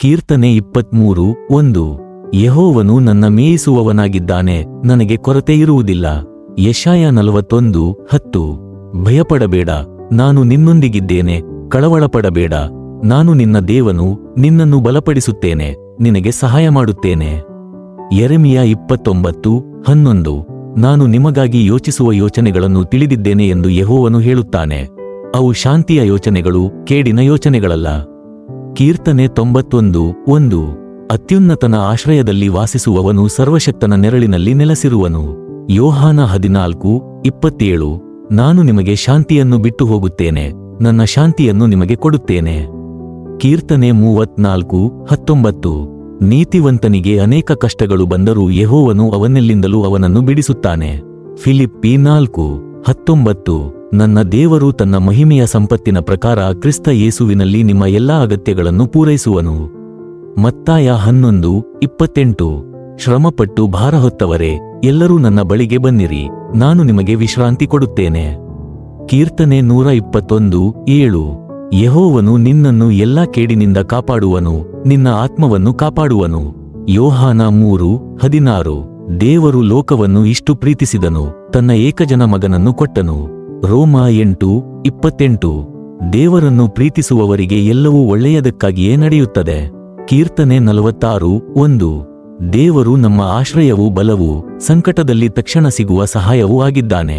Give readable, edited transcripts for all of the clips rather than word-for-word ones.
ಕೀರ್ತನೆ 23:1 ಯೆಹೋವನು ನನ್ನ ಮೇಯಿಸುವವನಾಗಿದ್ದಾನೆ, ನನಗೆ ಕೊರತೆ ಇರುವುದಿಲ್ಲ. ಯೆಶಾಯ 41:10 ಭಯಪಡಬೇಡ, ನಾನು ನಿನ್ನೊಂದಿಗಿದ್ದೇನೆ, ಕಳವಳಪಡಬೇಡ, ನಾನು ನಿನ್ನ ದೇವನು, ನಿನ್ನನ್ನು ಬಲಪಡಿಸುತ್ತೇನೆ, ನಿನಗೆ ಸಹಾಯ ಮಾಡುತ್ತೇನೆ. ಯೆರೆಮೀಯ 29:11 ನಾನು ನಿಮಗಾಗಿ ಯೋಚಿಸುವ ಯೋಚನೆಗಳನ್ನು ತಿಳಿದಿದ್ದೇನೆ ಎಂದು ಯೆಹೋವನು ಹೇಳುತ್ತಾನೆ. ಅವು ಶಾಂತಿಯ ಯೋಚನೆಗಳು, ಕೇಡಿನ ಯೋಚನೆಗಳಲ್ಲ. ಕೀರ್ತನೆ 91:1 ಅತ್ಯುನ್ನತನ ಆಶ್ರಯದಲ್ಲಿ ವಾಸಿಸುವವನು ಸರ್ವಶಕ್ತನ ನೆರಳಿನಲ್ಲಿ ನೆಲೆಸಿರುವನು. ಯೋಹಾನ 14:27 ನಾನು ನಿಮಗೆ ಶಾಂತಿಯನ್ನು ಬಿಟ್ಟು ಹೋಗುತ್ತೇನೆ, ನನ್ನ ಶಾಂತಿಯನ್ನು ನಿಮಗೆ ಕೊಡುತ್ತೇನೆ. ಕೀರ್ತನೆ 34:19 ನೀತಿವಂತನಿಗೆ ಅನೇಕ ಕಷ್ಟಗಳು ಬಂದರೂ ಯೆಹೋವನು ಅವನೆಲ್ಲಿಂದಲೂ ಅವನನ್ನು ಬಿಡಿಸುತ್ತಾನೆ. ಫಿಲಿಪ್ಪಿ 4:19 ನನ್ನ ದೇವರು ತನ್ನ ಮಹಿಮೆಯ ಸಂಪತ್ತಿನ ಪ್ರಕಾರ ಕ್ರಿಸ್ತ ಯೇಸುವಿನಲ್ಲಿ ನಿಮ್ಮ ಎಲ್ಲಾ ಅಗತ್ಯಗಳನ್ನು ಪೂರೈಸುವನು. ಮತ್ತಾಯ 11:28 ಶ್ರಮಪಟ್ಟು ಭಾರ ಹೊತ್ತವರೇ, ಎಲ್ಲರೂ ನನ್ನ ಬಳಿಗೆ ಬನ್ನಿರಿ, ನಾನು ನಿಮಗೆ ವಿಶ್ರಾಂತಿ ಕೊಡುತ್ತೇನೆ. ಕೀರ್ತನೆ 121:7 ಯೆಹೋವನು ನಿನ್ನನ್ನು ಎಲ್ಲಾ ಕೇಡಿನಿಂದ ಕಾಪಾಡುವನು, ನಿನ್ನ ಆತ್ಮವನ್ನು ಕಾಪಾಡುವನು. ಯೋಹಾನ 3:16 ದೇವರು ಲೋಕವನ್ನು ಇಷ್ಟು ಪ್ರೀತಿಸಿದನು, ತನ್ನ ಏಕಜನ ಮಗನನ್ನು ಕೊಟ್ಟನು. ರೋಮ 8:28 ದೇವರನ್ನು ಪ್ರೀತಿಸುವವರಿಗೆ ಎಲ್ಲವೂ ಒಳ್ಳೆಯದಕ್ಕಾಗಿಯೇ ನಡೆಯುತ್ತದೆ. ಕೀರ್ತನೆ 46:1 ದೇವರು ನಮ್ಮ ಆಶ್ರಯವೂ ಬಲವೂ, ಸಂಕಟದಲ್ಲಿ ತಕ್ಷಣ ಸಿಗುವ ಸಹಾಯವೂ ಆಗಿದ್ದಾನೆ.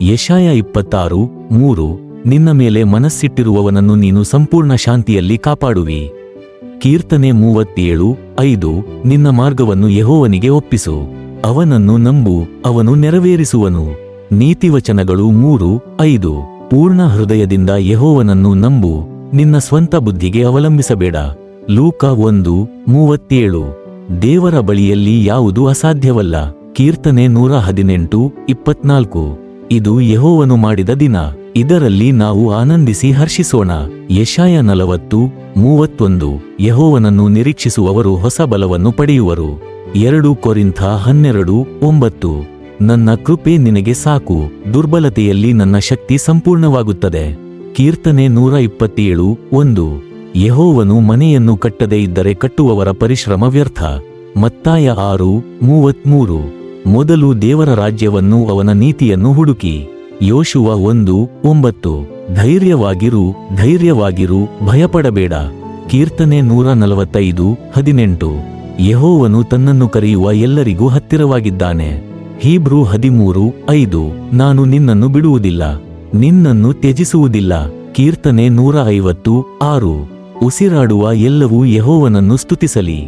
ಯೆಶಾಯ 26:3 ನಿನ್ನ ಮೇಲೆ ಮನಸ್ಸಿಟ್ಟಿರುವವನನ್ನು ನೀನು ಸಂಪೂರ್ಣ ಶಾಂತಿಯಲ್ಲಿ ಕಾಪಾಡುವಿ. ಕೀರ್ತನೆ 37:5 ನಿನ್ನ ಮಾರ್ಗವನ್ನು ಯೆಹೋವನಿಗೆ ಒಪ್ಪಿಸು, ಅವನನ್ನು ನಂಬು, ಅವನು ನೆರವೇರಿಸುವನು. ನೀತಿವಚನಗಳು 3:5 ಪೂರ್ಣ ಹೃದಯದಿಂದ ಯೆಹೋವನನ್ನು ನಂಬು, ನಿನ್ನ ಸ್ವಂತ ಬುದ್ಧಿಗೆ ಅವಲಂಬಿಸಬೇಡ. ಲೂಕ 1:37 ದೇವರ ಬಳಿಯಲ್ಲಿ ಯಾವುದೂ ಅಸಾಧ್ಯವಲ್ಲ. ಕೀರ್ತನೆ 118:24 ಇದು ಯೆಹೋವನು ಮಾಡಿದ ದಿನ, ಇದರಲ್ಲಿ ನಾವು ಆನಂದಿಸಿ ಹರ್ಷಿಸೋಣ. ಯೆಶಾಯ 40:31 ಯೆಹೋವನನ್ನು ನಿರೀಕ್ಷಿಸುವವರು ಹೊಸ ಬಲವನ್ನು ಪಡೆಯುವರು. 2 ಕೊರಿಂಥ 12:9 ನನ್ನ ಕೃಪೆ ನಿನಗೆ ಸಾಕು, ದುರ್ಬಲತೆಯಲ್ಲಿ ನನ್ನ ಶಕ್ತಿ ಸಂಪೂರ್ಣವಾಗುತ್ತದೆ. ಕೀರ್ತನೆ 127:1 ಯೆಹೋವನು ಮನೆಯನ್ನು ಕಟ್ಟದೇ ಇದ್ದರೆ ಕಟ್ಟುವವರ ಪರಿಶ್ರಮ ವ್ಯರ್ಥ. ಮತ್ತಾಯ 6:33 ಮೊದಲು ದೇವರ ರಾಜ್ಯವನ್ನೂ ಅವನ ನೀತಿಯನ್ನು ಹುಡುಕಿ. ಯೋಷುವ 1:9 ಧೈರ್ಯವಾಗಿರು, ಧೈರ್ಯವಾಗಿರು, ಭಯಪಡಬೇಡ. ಕೀರ್ತನೆ 145:18 ಯೆಹೋವನು ತನ್ನನ್ನು ಕರೆಯುವ ಎಲ್ಲರಿಗೂ ಹತ್ತಿರವಾಗಿದ್ದಾನೆ. ಹೀಬ್ರೂ 13:5 ನಾನು ನಿನ್ನನ್ನು ಬಿಡುವುದಿಲ್ಲ, ನಿನ್ನನ್ನು ತ್ಯಜಿಸುವುದಿಲ್ಲ. ಕೀರ್ತನೆ 150:6 ಉಸಿರಾಡುವ ಎಲ್ಲವೂ ಯೆಹೋವನನ್ನು ಸ್ತುತಿಸಲಿ.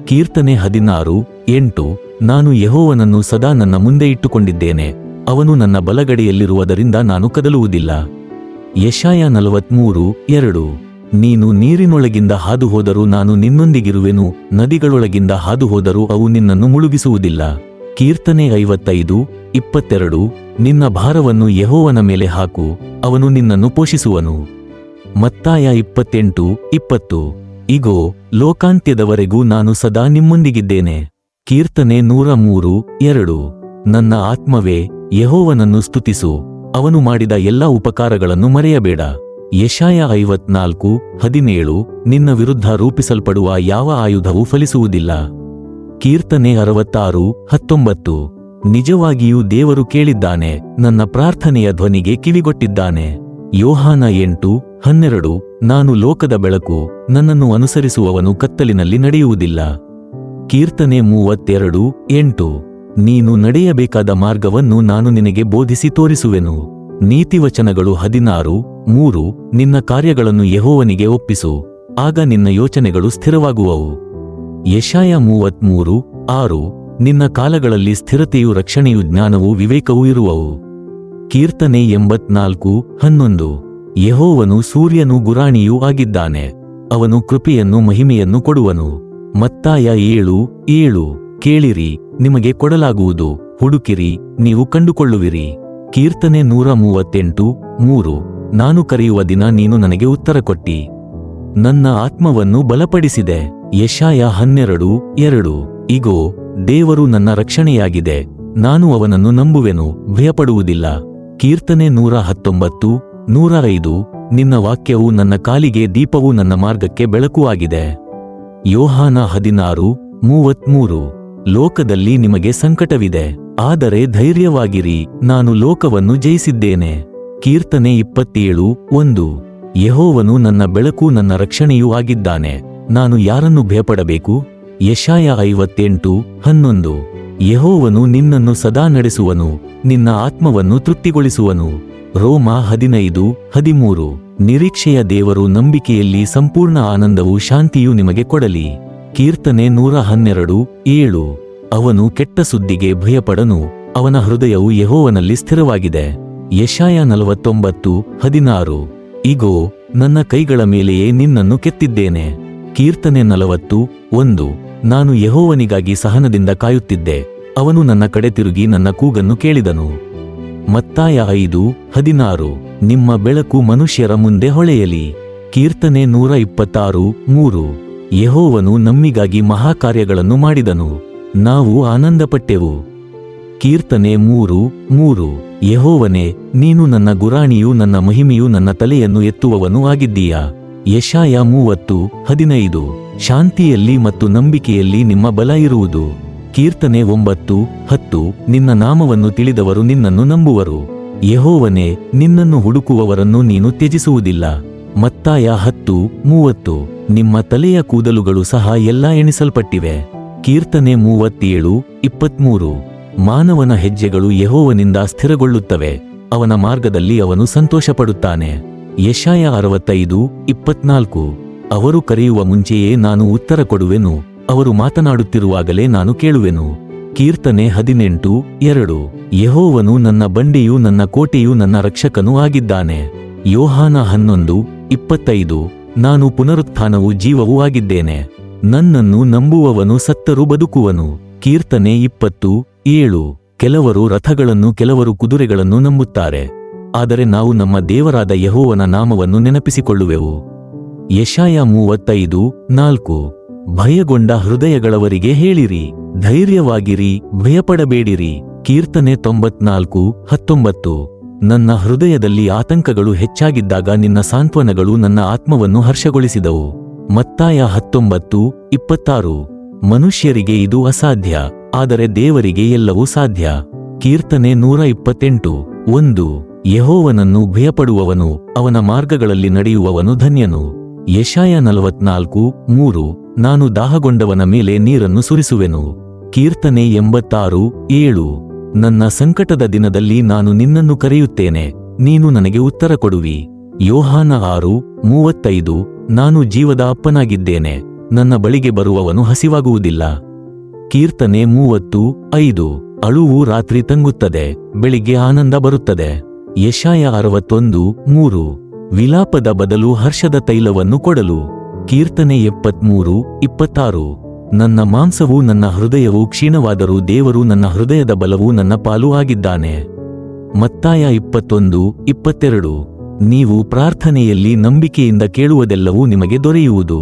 ಕೀರ್ತನೆ 16:8 ನಾನು ಯೆಹೋವನನ್ನು ಸದಾ ನನ್ನ ಮುಂದೆ ಇಟ್ಟುಕೊಂಡಿದ್ದೇನೆ, ಅವನು ನನ್ನ ಬಲಗಡೆಯಲ್ಲಿರುವುದರಿಂದ ನಾನು ಕದಲುವುದಿಲ್ಲ. ಯೆಶಾಯ 43:2 ನೀನು ನೀರಿನೊಳಗಿಂದ ಹಾದುಹೋದರೂ ನಾನು ನಿನ್ನೊಂದಿಗಿರುವೆನು, ನದಿಗಳೊಳಗಿಂದ ಹಾದುಹೋದರೂ ಅವು ನಿನ್ನನ್ನು ಮುಳುಗಿಸುವುದಿಲ್ಲ. ಕೀರ್ತನೆ 55:22 ನಿನ್ನ ಭಾರವನ್ನು ಯೆಹೋವನ ಮೇಲೆ ಹಾಕು, ಅವನು ನಿನ್ನನ್ನು ಪೋಷಿಸುವನು. ಮತ್ತಾಯ 28:20 ಇಗೋ, ಲೋಕಾಂತ್ಯದವರೆಗೂ ನಾನು ಸದಾ ನಿಮ್ಮೊಂದಿಗಿದ್ದೇನೆ. ಕೀರ್ತನೆ 103:2 ನನ್ನ ಆತ್ಮವೇ ಯೆಹೋವನನ್ನು ಸ್ತುತಿಸು, ಅವನು ಮಾಡಿದ ಎಲ್ಲಾ ಉಪಕಾರಗಳನ್ನು ಮರೆಯಬೇಡ. ಯೆಶಾಯ 54:17 ನಿನ್ನ ವಿರುದ್ಧ ರೂಪಿಸಲ್ಪಡುವ ಯಾವ ಆಯುಧವೂ ಫಲಿಸುವುದಿಲ್ಲ. ಕೀರ್ತನೆ 66:19 ನಿಜವಾಗಿಯೂ ದೇವರು ಕೇಳಿದ್ದಾನೆ, ನನ್ನ ಪ್ರಾರ್ಥನೆಯ ಧ್ವನಿಗೆ ಕಿವಿಗೊಟ್ಟಿದ್ದಾನೆ. ಯೋಹಾನ 8:12 ನಾನು ಲೋಕದ ಬೆಳಕು, ನನ್ನನ್ನು ಅನುಸರಿಸುವವನು ಕತ್ತಲಿನಲ್ಲಿ ನಡೆಯುವುದಿಲ್ಲ. ಕೀರ್ತನೆ 32:8 ನೀನು ನಡೆಯಬೇಕಾದ ಮಾರ್ಗವನ್ನು ನಾನು ನಿನಗೆ ಬೋಧಿಸಿ ತೋರಿಸುವೆನು. ನೀತಿವಚನಗಳು 16:3 ನಿನ್ನ ಕಾರ್ಯಗಳನ್ನು ಯೆಹೋವನಿಗೆ ಒಪ್ಪಿಸು, ಆಗ ನಿನ್ನ ಯೋಚನೆಗಳು ಸ್ಥಿರವಾಗುವವು. ಯೆಶಾಯ 33:6 ನಿನ್ನ ಕಾಲಗಳಲ್ಲಿ ಸ್ಥಿರತೆಯೂ ರಕ್ಷಣೆಯೂ ಜ್ಞಾನವೂ ವಿವೇಕವೂ ಇರುವವು. ಕೀರ್ತನೆ 84:11 ಯೆಹೋವನು ಸೂರ್ಯನೂ ಗುರಾಣಿಯೂ ಆಗಿದ್ದಾನೆ, ಅವನು ಕೃಪೆಯನ್ನು ಮಹಿಮೆಯನ್ನು ಕೊಡುವನು. ಮತ್ತಾಯ 7:7 ಕೇಳಿರಿ, ನಿಮಗೆ ಕೊಡಲಾಗುವುದು, ಹುಡುಕಿರಿ, ನೀವು ಕಂಡುಕೊಳ್ಳುವಿರಿ. ಕೀರ್ತನೆ 138:3 ನಾನು ಕರೆಯುವ ದಿನ ನೀನು ನನಗೆ ಉತ್ತರ ಕೊಟ್ಟಿ, ನನ್ನ ಆತ್ಮವನ್ನು ಬಲಪಡಿಸಿದೆ. ಯೆಶಾಯ 12:2 ಇಗೋ, ದೇವರು ನನ್ನ ರಕ್ಷಣೆಯಾಗಿದೆ, ನಾನು ಅವನನ್ನು ನಂಬುವೆನು, ಭಯಪಡುವುದಿಲ್ಲ. ಕೀರ್ತನೆ 119:105 ನಿನ್ನ ವಾಕ್ಯವು ನನ್ನ ಕಾಲಿಗೆ ದೀಪವೂ ನನ್ನ ಮಾರ್ಗಕ್ಕೆ ಬೆಳಕೂ ಆಗಿದೆ. ಯೋಹಾನ 16:33. ಲೋಕದಲ್ಲಿ ನಿಮಗೆ ಸಂಕಟವಿದೆ, ಆದರೆ ಧೈರ್ಯವಾಗಿರಿ, ನಾನು ಲೋಕವನ್ನು ಜಯಿಸಿದ್ದೇನೆ. ಕೀರ್ತನೆ 27:1. ಯೆಹೋವನು ನನ್ನ ಬೆಳಕು ನನ್ನ ರಕ್ಷಣೆಯೂ ಆಗಿದ್ದಾನೆ, ನಾನು ಯಾರನ್ನು ಭಯಪಡಬೇಕು? ಯೆಶಾಯ 58:11. ಯೆಹೋವನು ನಿನ್ನನ್ನು ಸದಾ ನಡೆಸುವನು, ನಿನ್ನ ಆತ್ಮವನ್ನು ತೃಪ್ತಿಗೊಳಿಸುವನು. ರೋಮ 15:13. ನಿರೀಕ್ಷೆಯ ದೇವರು ನಂಬಿಕೆಯಲ್ಲಿ ಸಂಪೂರ್ಣ ಆನಂದವೂ ಶಾಂತಿಯೂ ನಿಮಗೆ ಕೊಡಲಿ. ಕೀರ್ತನೆ 112:7. ಅವನು ಕೆಟ್ಟ ಸುದ್ದಿಗೆ ಭಯಪಡನು, ಅವನ ಹೃದಯವು ಯೆಹೋವನಲ್ಲಿ ಸ್ಥಿರವಾಗಿದೆ. ಯೆಶಾಯ 49:16. ಇಗೋ, ನನ್ನ ಕೈಗಳ ಮೇಲೆಯೇ ನಿನ್ನನ್ನು ಕೆತ್ತಿದ್ದೇನೆ. ಕೀರ್ತನೆ 40:1. ನಾನು ಯೆಹೋವನಿಗಾಗಿ ಸಹನದಿಂದ ಕಾಯುತ್ತಿದ್ದೆ, ಅವನು ನನ್ನ ಕಡೆ ತಿರುಗಿ ನನ್ನ ಕೂಗನ್ನು ಕೇಳಿದನು. ಮತ್ತಾಯ 5:16. ನಿಮ್ಮ ಬೆಳಕು ಮನುಷ್ಯರ ಮುಂದೆ ಹೊಳೆಯಲಿ. ಕೀರ್ತನೆ 126:3. ಯೆಹೋವನು ನಮ್ಮಿಗಾಗಿ ಮಹಾಕಾರ್ಯಗಳನ್ನು ಮಾಡಿದನು, ನಾವು ಆನಂದಪಟ್ಟೆವು. ಕೀರ್ತನೆ 3:3. ಯೆಹೋವನೇ, ನೀನು ನನ್ನ ಗುರಾಣಿಯೂ ನನ್ನ ಮಹಿಮೆಯೂ ನನ್ನ ತಲೆಯನ್ನು ಎತ್ತುವವನೂ ಆಗಿದ್ದೀಯಾ. ಯೆಶಾಯ 30:15. ಶಾಂತಿಯಲ್ಲಿ ಮತ್ತು ನಂಬಿಕೆಯಲ್ಲಿ ನಿಮ್ಮ ಬಲ ಇರುವುದು. ಕೀರ್ತನೆ 9:10. ನಿನ್ನ ನಾಮವನ್ನು ತಿಳಿದವರು ನಿನ್ನನ್ನು ನಂಬುವರು. ಯೆಹೋವನೇ, ನಿನ್ನನ್ನು ಹುಡುಕುವವರನ್ನು ನೀನು ತ್ಯಜಿಸುವುದಿಲ್ಲ. ಮತ್ತಾಯ 10:30. ನಿಮ್ಮ ತಲೆಯ ಕೂದಲುಗಳು ಸಹ ಎಲ್ಲಾ ಎಣಿಸಲ್ಪಟ್ಟಿವೆ. ಕೀರ್ತನೆ 37:23. ಮಾನವನ ಹೆಜ್ಜೆಗಳು ಯೆಹೋವನಿಂದ ಸ್ಥಿರಗೊಳ್ಳುತ್ತವೆ, ಅವನ ಮಾರ್ಗದಲ್ಲಿ ಅವನು ಸಂತೋಷಪಡುತ್ತಾನೆ. ಯೆಶಾಯ 65:24. ಅವರು ಕರೆಯುವ ಮುಂಚೆಯೇ ನಾನು ಉತ್ತರ ಕೊಡುವೆನು, ಅವರು ಮಾತನಾಡುತ್ತಿರುವಾಗಲೇ ನಾನು ಕೇಳುವೆನು. ಕೀರ್ತನೆ 18:2. ಯೆಹೋವನು ನನ್ನ ಬಂಡೆಯೂ ನನ್ನ ಕೋಟೆಯೂ ನನ್ನ ರಕ್ಷಕನೂ ಆಗಿದ್ದಾನೆ. ಯೋಹಾನ 11:25. ನಾನು ಪುನರುತ್ಥಾನವೂ ಜೀವವೂ ಆಗಿದ್ದೇನೆ, ನನ್ನನ್ನು ನಂಬುವವನು ಸತ್ತರೂ ಬದುಕುವನು. ಕೀರ್ತನೆ 20:7. ಕೆಲವರು ರಥಗಳನ್ನು ಕೆಲವರು ಕುದುರೆಗಳನ್ನು ನಂಬುತ್ತಾರೆ, ಆದರೆ ನಾವು ನಮ್ಮ ದೇವರಾದ ಯೆಹೋವನ ನಾಮವನ್ನು ನೆನಪಿಸಿಕೊಳ್ಳುವೆವು. ಯೆಶಾಯ 35:4. ಭಯಗೊಂಡ ಹೃದಯಗಳವರಿಗೆ ಹೇಳಿರಿ, ಧೈರ್ಯವಾಗಿರಿ, ಭಯಪಡಬೇಡಿರಿ. ಕೀರ್ತನೆ 94:19. ನನ್ನ ಹೃದಯದಲ್ಲಿ ಆತಂಕಗಳು ಹೆಚ್ಚಾಗಿದ್ದಾಗ ನಿನ್ನ ಸಾಂತ್ವನಗಳು ನನ್ನ ಆತ್ಮವನ್ನು ಹರ್ಷಗೊಳಿಸಿದವು. ಮತ್ತಾಯ 19:26. ಮನುಷ್ಯರಿಗೆ ಇದು ಅಸಾಧ್ಯ, ಆದರೆ ದೇವರಿಗೆ ಎಲ್ಲವೂ ಸಾಧ್ಯ. ಕೀರ್ತನೆ 128:1. ಯೆಹೋವನನ್ನು ಭಯಪಡುವವನು, ಅವನ ಮಾರ್ಗಗಳಲ್ಲಿ ನಡೆಯುವವನು ಧನ್ಯನು. ಯೆಶಾಯ 44:3. ನಾನು ದಾಹಗೊಂಡವನ ಮೇಲೆ ನೀರನ್ನು ಸುರಿಸುವೆನು. ಕೀರ್ತನೆ 86:7. ನನ್ನ ಸಂಕಟದ ದಿನದಲ್ಲಿ ನಾನು ನಿನ್ನನ್ನು ಕರೆಯುತ್ತೇನೆ, ನೀನು ನನಗೆ ಉತ್ತರ ಕೊಡುವಿ. ಯೋಹಾನ 6:35. ನಾನು ಜೀವದ ಅಪ್ಪನಾಗಿದ್ದೇನೆ, ನನ್ನ ಬಳಿಗೆ ಬರುವವನು ಹಸಿವಾಗುವುದಿಲ್ಲ. ಕೀರ್ತನೆ 30:5. ಅಳುವು ರಾತ್ರಿ ತಂಗುತ್ತದೆ, ಬೆಳಿಗ್ಗೆ ಆನಂದ ಬರುತ್ತದೆ. ಯೆಶಾಯ 61:3. ವಿಲಾಪದ ಬದಲು ಹರ್ಷದ ತೈಲವನ್ನು ಕೊಡಲು. ಕೀರ್ತನೆ 73:26. ನನ್ನ ಮಾಂಸವೂ ನನ್ನ ಹೃದಯವೂ ಕ್ಷೀಣವಾದರೂ ದೇವರು ನನ್ನ ಹೃದಯದ ಬಲವೂ ನನ್ನ ಪಾಲೂ ಆಗಿದ್ದಾನೆ. ಮತ್ತಾಯ 21:22. ನೀವು ಪ್ರಾರ್ಥನೆಯಲ್ಲಿ ನಂಬಿಕೆಯಿಂದ ಕೇಳುವುದೆಲ್ಲವೂ ನಿಮಗೆ ದೊರೆಯುವುದು.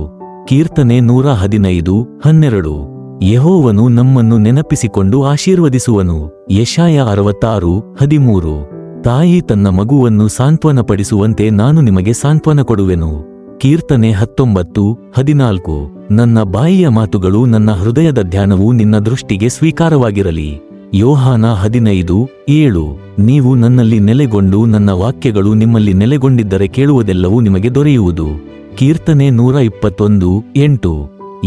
ಕೀರ್ತನೆ 115:12. ಯೆಹೋವನು ನಮ್ಮನ್ನು ನೆನಪಿಸಿಕೊಂಡು ಆಶೀರ್ವದಿಸುವನು. ಯೆಶಾಯ 66:13. ತಾಯಿ ತನ್ನ ಮಗುವನ್ನು ಸಾಂತ್ವನಪಡಿಸುವಂತೆ ನಾನು ನಿಮಗೆ ಸಾಂತ್ವನ ಕೊಡುವೆನು. ಕೀರ್ತನೆ 19:14. ನನ್ನ ಬಾಯಿಯ ಮಾತುಗಳು ನನ್ನ ಹೃದಯದ ಧ್ಯಾನವು ನಿನ್ನ ದೃಷ್ಟಿಗೆ ಸ್ವೀಕಾರವಾಗಿರಲಿ. ಯೋಹಾನ 15:7. ನೀವು ನನ್ನಲ್ಲಿ ನೆಲೆಗೊಂಡು ನನ್ನ ವಾಕ್ಯಗಳು ನಿಮ್ಮಲ್ಲಿ ನೆಲೆಗೊಂಡಿದ್ದರೆ ಕೇಳುವುದೆಲ್ಲವೂ ನಿಮಗೆ ದೊರೆಯುವುದು. ಕೀರ್ತನೆ 121:8.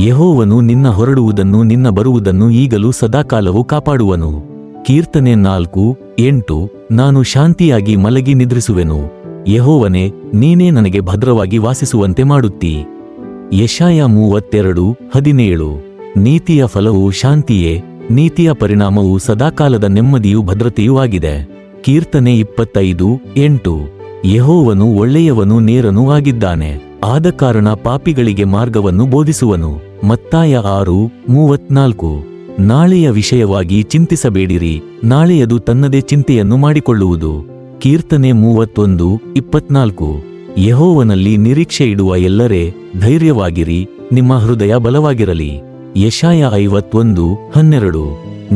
ಯೆಹೋವನು ನಿನ್ನ ಹೊರಡುವುದನ್ನು ನಿನ್ನ ಬರುವುದನ್ನು ಈಗಲೂ ಸದಾಕಾಲವೂ ಕಾಪಾಡುವನು. ಕೀರ್ತನೆ 4:8. ನಾನು ಶಾಂತಿಯಾಗಿ ಮಲಗಿ ನಿದ್ರಿಸುವೆನು, ಯೆಹೋವನೇ, ನೀನೇ ನನಗೆ ಭದ್ರವಾಗಿ ವಾಸಿಸುವಂತೆ ಮಾಡುತ್ತೀ. ಯೆಶಾಯ 32:17. ನೀತಿಯ ಫಲವು ಶಾಂತಿಯೇ, ನೀತಿಯ ಪರಿಣಾಮವು ಸದಾಕಾಲದ ನೆಮ್ಮದಿಯೂ ಭದ್ರತೆಯೂ ಆಗಿದೆ. ಕೀರ್ತನೆ 25:8. ಯೆಹೋವನು ಒಳ್ಳೆಯವನೂ ನೇರನೂ ಆಗಿದ್ದಾನೆ, ಆದ ಕಾರಣ ಪಾಪಿಗಳಿಗೆ ಮಾರ್ಗವನ್ನು ಬೋಧಿಸುವನು. ಮತ್ತಾಯ 6:34. ನಾಳೆಯ ವಿಷಯವಾಗಿ ಚಿಂತಿಸಬೇಡಿರಿ, ನಾಳೆಯದು ತನ್ನದೇ ಚಿಂತೆಯನ್ನು ಮಾಡಿಕೊಳ್ಳುವುದು. ಕೀರ್ತನೆ 31:24. ಯೆಹೋವನಲ್ಲಿ ನಿರೀಕ್ಷೆ ಇಡುವ ಎಲ್ಲರೇ ಧೈರ್ಯವಾಗಿರಿ, ನಿಮ್ಮ ಹೃದಯ ಬಲವಾಗಿರಲಿ. ಯೆಶಾಯ 51:12.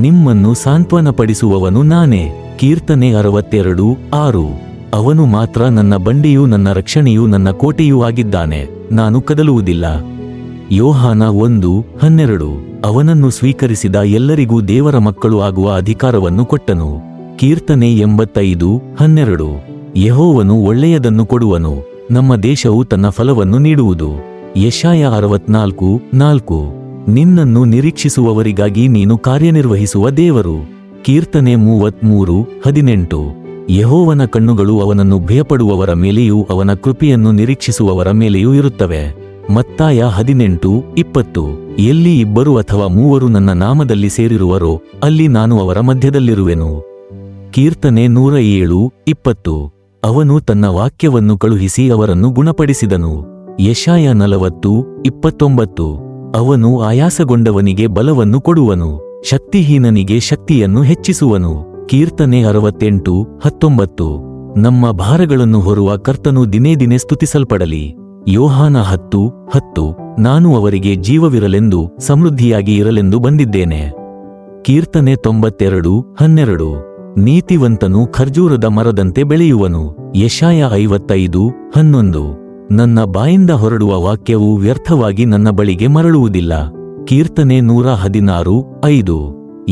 ನಿಮ್ಮನ್ನು ಸಾಂತ್ವನಪಡಿಸುವವನು ನಾನೇ. ಕೀರ್ತನೆ 62:6. ಅವನು ಮಾತ್ರ ನನ್ನ ಬಂಡೆಯೂ ನನ್ನ ರಕ್ಷಣೆಯೂ ನನ್ನ ಕೋಟೆಯೂ ಆಗಿದ್ದಾನೆ, ನಾನು ಕದಲುವುದಿಲ್ಲ. ಯೋಹಾನ 1:12. ಅವನನ್ನು ಸ್ವೀಕರಿಸಿದ ಎಲ್ಲರಿಗೂ ದೇವರ ಮಕ್ಕಳು ಆಗುವ ಅಧಿಕಾರವನ್ನು ಕೊಟ್ಟನು. ಕೀರ್ತನೆ 85:12. ಯೆಹೋವನು ಒಳ್ಳೆಯದನ್ನು ಕೊಡುವನು, ನಮ್ಮ ದೇಶವು ತನ್ನ ಫಲವನ್ನು ನೀಡುವುದು. ಯೆಶಾಯ 64:4. ನಿನ್ನನ್ನು ನಿರೀಕ್ಷಿಸುವವರಿಗಾಗಿ ನೀನು ಕಾರ್ಯನಿರ್ವಹಿಸುವ ದೇವರು. ಕೀರ್ತನೆ 33:18. ಯೆಹೋವನ ಕಣ್ಣುಗಳು ಅವನನ್ನು ಭಯಪಡುವವರ ಮೇಲೆಯೂ ಅವನ ಕೃಪೆಯನ್ನು ನಿರೀಕ್ಷಿಸುವವರ ಮೇಲೆಯೂ ಇರುತ್ತವೆ. ಮತ್ತಾಯ 18:20. ಎಲ್ಲಿ 2 ಅಥವಾ 3 ನನ್ನ ನಾಮದಲ್ಲಿ ಸೇರಿರುವರೋ ಅಲ್ಲಿ ನಾನು ಅವರ ಮಧ್ಯದಲ್ಲಿರುವೆನು. ಕೀರ್ತನೆ 107:20. ಅವನು ತನ್ನ ವಾಕ್ಯವನ್ನು ಕಳುಹಿಸಿ ಅವರನ್ನು ಗುಣಪಡಿಸಿದನು. ಯೆಶಾಯ 40:29. ಅವನು ಆಯಾಸಗೊಂಡವನಿಗೆ ಬಲವನ್ನು ಕೊಡುವನು, ಶಕ್ತಿಹೀನನಿಗೆ ಶಕ್ತಿಯನ್ನು ಹೆಚ್ಚಿಸುವನು. ಕೀರ್ತನೆ 68:19. ನಮ್ಮ ಭಾರಗಳನ್ನು ಹೊರುವ ಕರ್ತನು ದಿನೇ ದಿನೇ ಸ್ತುತಿಸಲ್ಪಡಲಿ. ಯೋಹಾನ 10:10. ನಾನು ಅವರಿಗೆ ಜೀವವಿರಲೆಂದು ಸಮೃದ್ಧಿಯಾಗಿ ಇರಲೆಂದು ಬಂದಿದ್ದೇನೆ. ಕೀರ್ತನೆ 92:12. ನೀತಿವಂತನು ಖರ್ಜೂರದ ಮರದಂತೆ ಬೆಳೆಯುವನು. ಯೆಶಾಯ 55:11. ನನ್ನ ಬಾಯಿಂದ ಹೊರಡುವ ವಾಕ್ಯವು ವ್ಯರ್ಥವಾಗಿ ನನ್ನ ಬಳಿಗೆ ಮರಳುವುದಿಲ್ಲ. ಕೀರ್ತನೆ 116:5.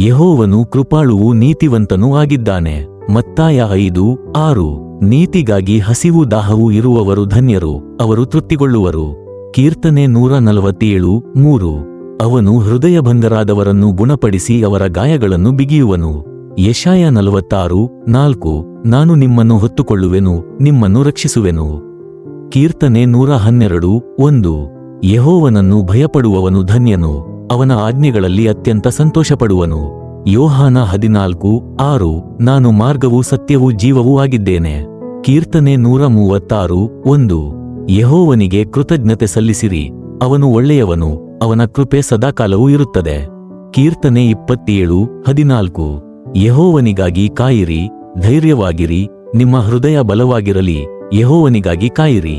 ಯೆಹೋವನು ಕೃಪಾಳುವೂ ನೀತಿವಂತನೂ ಆಗಿದ್ದಾನೆ. ಮತ್ತಾಯ 5:6. ನೀತಿಗಾಗಿ ಹಸಿವು ದಾಹವೂ ಇರುವವರು ಧನ್ಯರು, ಅವರು ತೃಪ್ತಿಗೊಳ್ಳುವರು. ಕೀರ್ತನೆ 147:3. ಅವನು ಹೃದಯಭಂಗರಾದವರನ್ನು ಗುಣಪಡಿಸಿ ಅವರ ಗಾಯಗಳನ್ನು ಬಿಗಿಯುವನು. ಯೆಶಾಯ 46:4. ನಾನು ನಿಮ್ಮನ್ನು ಹೊತ್ತುಕೊಳ್ಳುವೆನು, ನಿಮ್ಮನ್ನು ರಕ್ಷಿಸುವೆನು. ಕೀರ್ತನೆ 112:1. ಯೆಹೋವನನ್ನು ಭಯಪಡುವವನು ಧನ್ಯನು, ಅವನ ಆಜ್ಞೆಗಳಲ್ಲಿ ಅತ್ಯಂತ ಸಂತೋಷಪಡುವನು. ಯೋಹಾನ 14:6. ನಾನು ಮಾರ್ಗವೂ ಸತ್ಯವೂ ಜೀವವೂ ಆಗಿದ್ದೇನೆ. ಕೀರ್ತನೆ 136:1. ಯೆಹೋವನಿಗೆ ಕೃತಜ್ಞತೆ ಸಲ್ಲಿಸಿರಿ, ಅವನು ಒಳ್ಳೆಯವನು, ಅವನ ಕೃಪೆ ಸದಾಕಾಲವೂ ಇರುತ್ತದೆ. ಕೀರ್ತನೆ 27:14. ಯೆಹೋವನಿಗಾಗಿ ಕಾಯಿರಿ, ಧೈರ್ಯವಾಗಿರಿ, ನಿಮ್ಮ ಹೃದಯ ಬಲವಾಗಿರಲಿ, ಯೆಹೋವನಿಗಾಗಿ ಕಾಯಿರಿ.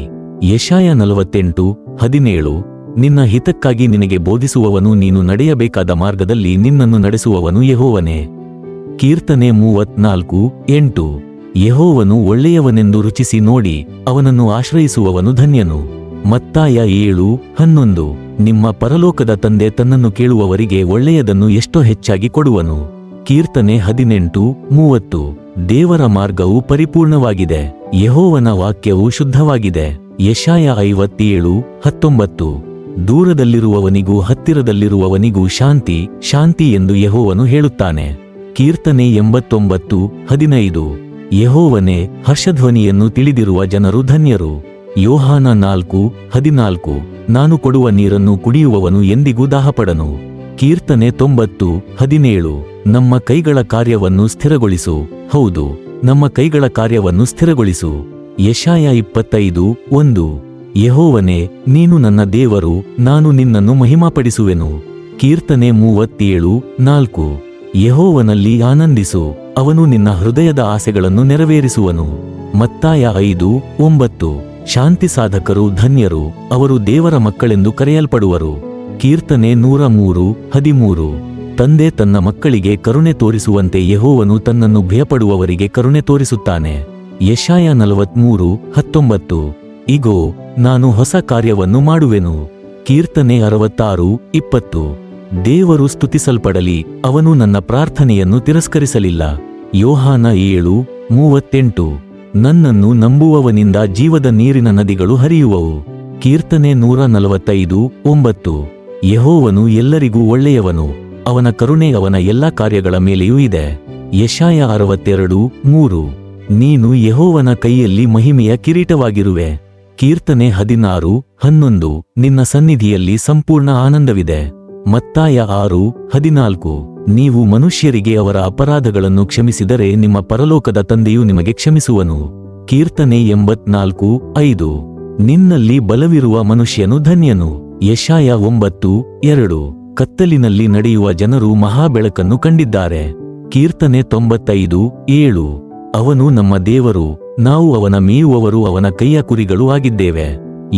ಯೆಶಾಯ 48:17. ನಿನ್ನ ಹಿತಕ್ಕಾಗಿ ನಿನಗೆ ಬೋಧಿಸುವವನು, ನೀನು ನಡೆಯಬೇಕಾದ ಮಾರ್ಗದಲ್ಲಿ ನಿನ್ನನ್ನು ನಡೆಸುವವನು ಯೆಹೋವನೇ. ಕೀರ್ತನೆ 34:8. ಯೆಹೋವನು ಒಳ್ಳೆಯವನೆಂದು ರುಚಿಸಿ ನೋಡಿ, ಅವನನ್ನು ಆಶ್ರಯಿಸುವವನು ಧನ್ಯನು. ಮತ್ತಾಯ 7:11. ನಿಮ್ಮ ಪರಲೋಕದ ತಂದೆ ತನ್ನನ್ನು ಕೇಳುವವರಿಗೆ ಒಳ್ಳೆಯದನ್ನು ಎಷ್ಟೋ ಹೆಚ್ಚಾಗಿ ಕೊಡುವನು. ಕೀರ್ತನೆ 18:30. ದೇವರ ಮಾರ್ಗವು ಪರಿಪೂರ್ಣವಾಗಿದೆ, ಯೆಹೋವನ ವಾಕ್ಯವು ಶುದ್ಧವಾಗಿದೆ. ಯೆಶಾಯ 57:19. ದೂರದಲ್ಲಿರುವವನಿಗೂ ಹತ್ತಿರದಲ್ಲಿರುವವನಿಗೂ ಶಾಂತಿ, ಶಾಂತಿ ಎಂದು ಯೆಹೋವನು ಹೇಳುತ್ತಾನೆ. ಕೀರ್ತನೆ 89:15. ಯೆಹೋವನೇ, ಹರ್ಷಧ್ವನಿಯನ್ನು ತಿಳಿದಿರುವ ಜನರು ಧನ್ಯರು. ಯೋಹಾನ 4:14. ನಾನು ಕೊಡುವ ನೀರನ್ನು ಕುಡಿಯುವವನು ಎಂದಿಗೂ ದಾಹಪಡನು. ಕೀರ್ತನೆ 90:17. ನಮ್ಮ ಕೈಗಳ ಕಾರ್ಯವನ್ನು ಸ್ಥಿರಗೊಳಿಸು, ಹೌದು, ನಮ್ಮ ಕೈಗಳ ಕಾರ್ಯವನ್ನು ಸ್ಥಿರಗೊಳಿಸು. ಯೆಶಾಯ 25:1. ಯೆಹೋವನೇ, ನೀನು ನನ್ನ ದೇವರು, ನಾನು ನಿನ್ನನ್ನು ಮಹಿಮಾಪಡಿಸುವೆನು. ಕೀರ್ತನೆ 37:4. ಯೆಹೋವನಲ್ಲಿ ಆನಂದಿಸು, ಅವನು ನಿನ್ನ ಹೃದಯದ ಆಸೆಗಳನ್ನು ನೆರವೇರಿಸುವನು. ಮತ್ತಾಯ 5:9. ಶಾಂತಿ ಸಾಧಕರು ಧನ್ಯರು, ಅವರು ದೇವರ ಮಕ್ಕಳೆಂದು ಕರೆಯಲ್ಪಡುವರು. ಕೀರ್ತನೆ 103:13. ತಂದೆ ತನ್ನ ಮಕ್ಕಳಿಗೆ ಕರುಣೆ ತೋರಿಸುವಂತೆ ಯೆಹೋವನು ತನ್ನನ್ನು ಭಯಪಡುವವರಿಗೆ ಕರುಣೆ ತೋರಿಸುತ್ತಾನೆ. ಯೆಶಾಯ 43:19. ಇಗೋ, ನಾನು ಹೊಸ ಕಾರ್ಯವನ್ನು ಮಾಡುವೆನು. ಕೀರ್ತನೆ 66:20. ದೇವರು ಸ್ತುತಿಸಲ್ಪಡಲಿ, ಅವನು ನನ್ನ ಪ್ರಾರ್ಥನೆಯನ್ನು ತಿರಸ್ಕರಿಸಲಿಲ್ಲ. ಯೋಹಾನ 7:38. ನನ್ನನ್ನು ನಂಬುವವನಿಂದ ಜೀವದ ನೀರಿನ ನದಿಗಳು ಹರಿಯುವವು. ಕೀರ್ತನೆ 145:9. ಯೆಹೋವನು ಎಲ್ಲರಿಗೂ ಒಳ್ಳೆಯವನು, ಅವನ ಕರುಣೆ ಅವನ ಎಲ್ಲಾ ಕಾರ್ಯಗಳ ಮೇಲೆಯೂ ಇದೆ. ಯೆಶಾಯ 62:3. ನೀನು ಯೆಹೋವನ ಕೈಯಲ್ಲಿ ಮಹಿಮೆಯ ಕಿರೀಟವಾಗಿರುವೆ. ಕೀರ್ತನೆ 16:11. ನಿನ್ನ ಸನ್ನಿಧಿಯಲ್ಲಿ ಸಂಪೂರ್ಣ ಆನಂದವಿದೆ. ಮತ್ತಾಯ 6:14. ನೀವು ಮನುಷ್ಯರಿಗೆ ಅವರ ಅಪರಾಧಗಳನ್ನು ಕ್ಷಮಿಸಿದರೆ ನಿಮ್ಮ ಪರಲೋಕದ ತಂದೆಯು ನಿಮಗೆ ಕ್ಷಮಿಸುವನು. ಕೀರ್ತನೆ 84:5. ನಿನ್ನಲ್ಲಿ ಬಲವಿರುವ ಮನುಷ್ಯನು ಧನ್ಯನು. ಯೆಶಾಯ 9:2. ಕತ್ತಲಿನಲ್ಲಿ ನಡೆಯುವ ಜನರು ಮಹಾಬೆಳಕನ್ನು ಕಂಡಿದ್ದಾರೆ. ಕೀರ್ತನೆ 95:7. ಅವನು ನಮ್ಮ ದೇವರು, ನಾವು ಅವನ ಮೇಯುವವರು, ಅವನ ಕೈಯ ಕುರಿಗಳು ಆಗಿದ್ದೇವೆ.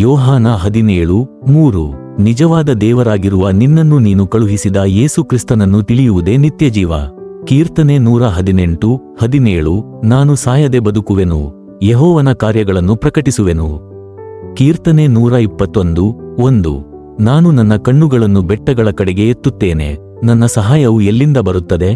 ಯೋಹಾನ 17:3. ನಿಜವಾದ ದೇವರಾಗಿರುವ ನಿನ್ನನ್ನು ನೀನು ಕಳುಹಿಸಿದ ಯೇಸು ಕ್ರಿಸ್ತನನ್ನು ತಿಳಿಯುವುದೇ ನಿತ್ಯಜೀವ. ಕೀರ್ತನೆ 118:17. ನಾನು ಸಾಯದೆ ಬದುಕುವೆನು, ಯೆಹೋವನ ಕಾರ್ಯಗಳನ್ನು ಪ್ರಕಟಿಸುವೆನು. ಕೀರ್ತನೆ 121:1. ನಾನು ನನ್ನ ಕಣ್ಣುಗಳನ್ನು ಬೆಟ್ಟಗಳ ಕಡೆಗೆ ಎತ್ತುತ್ತೇನೆ, ನನ್ನ ಸಹಾಯವು ಎಲ್ಲಿಂದ ಬರುತ್ತದೆ?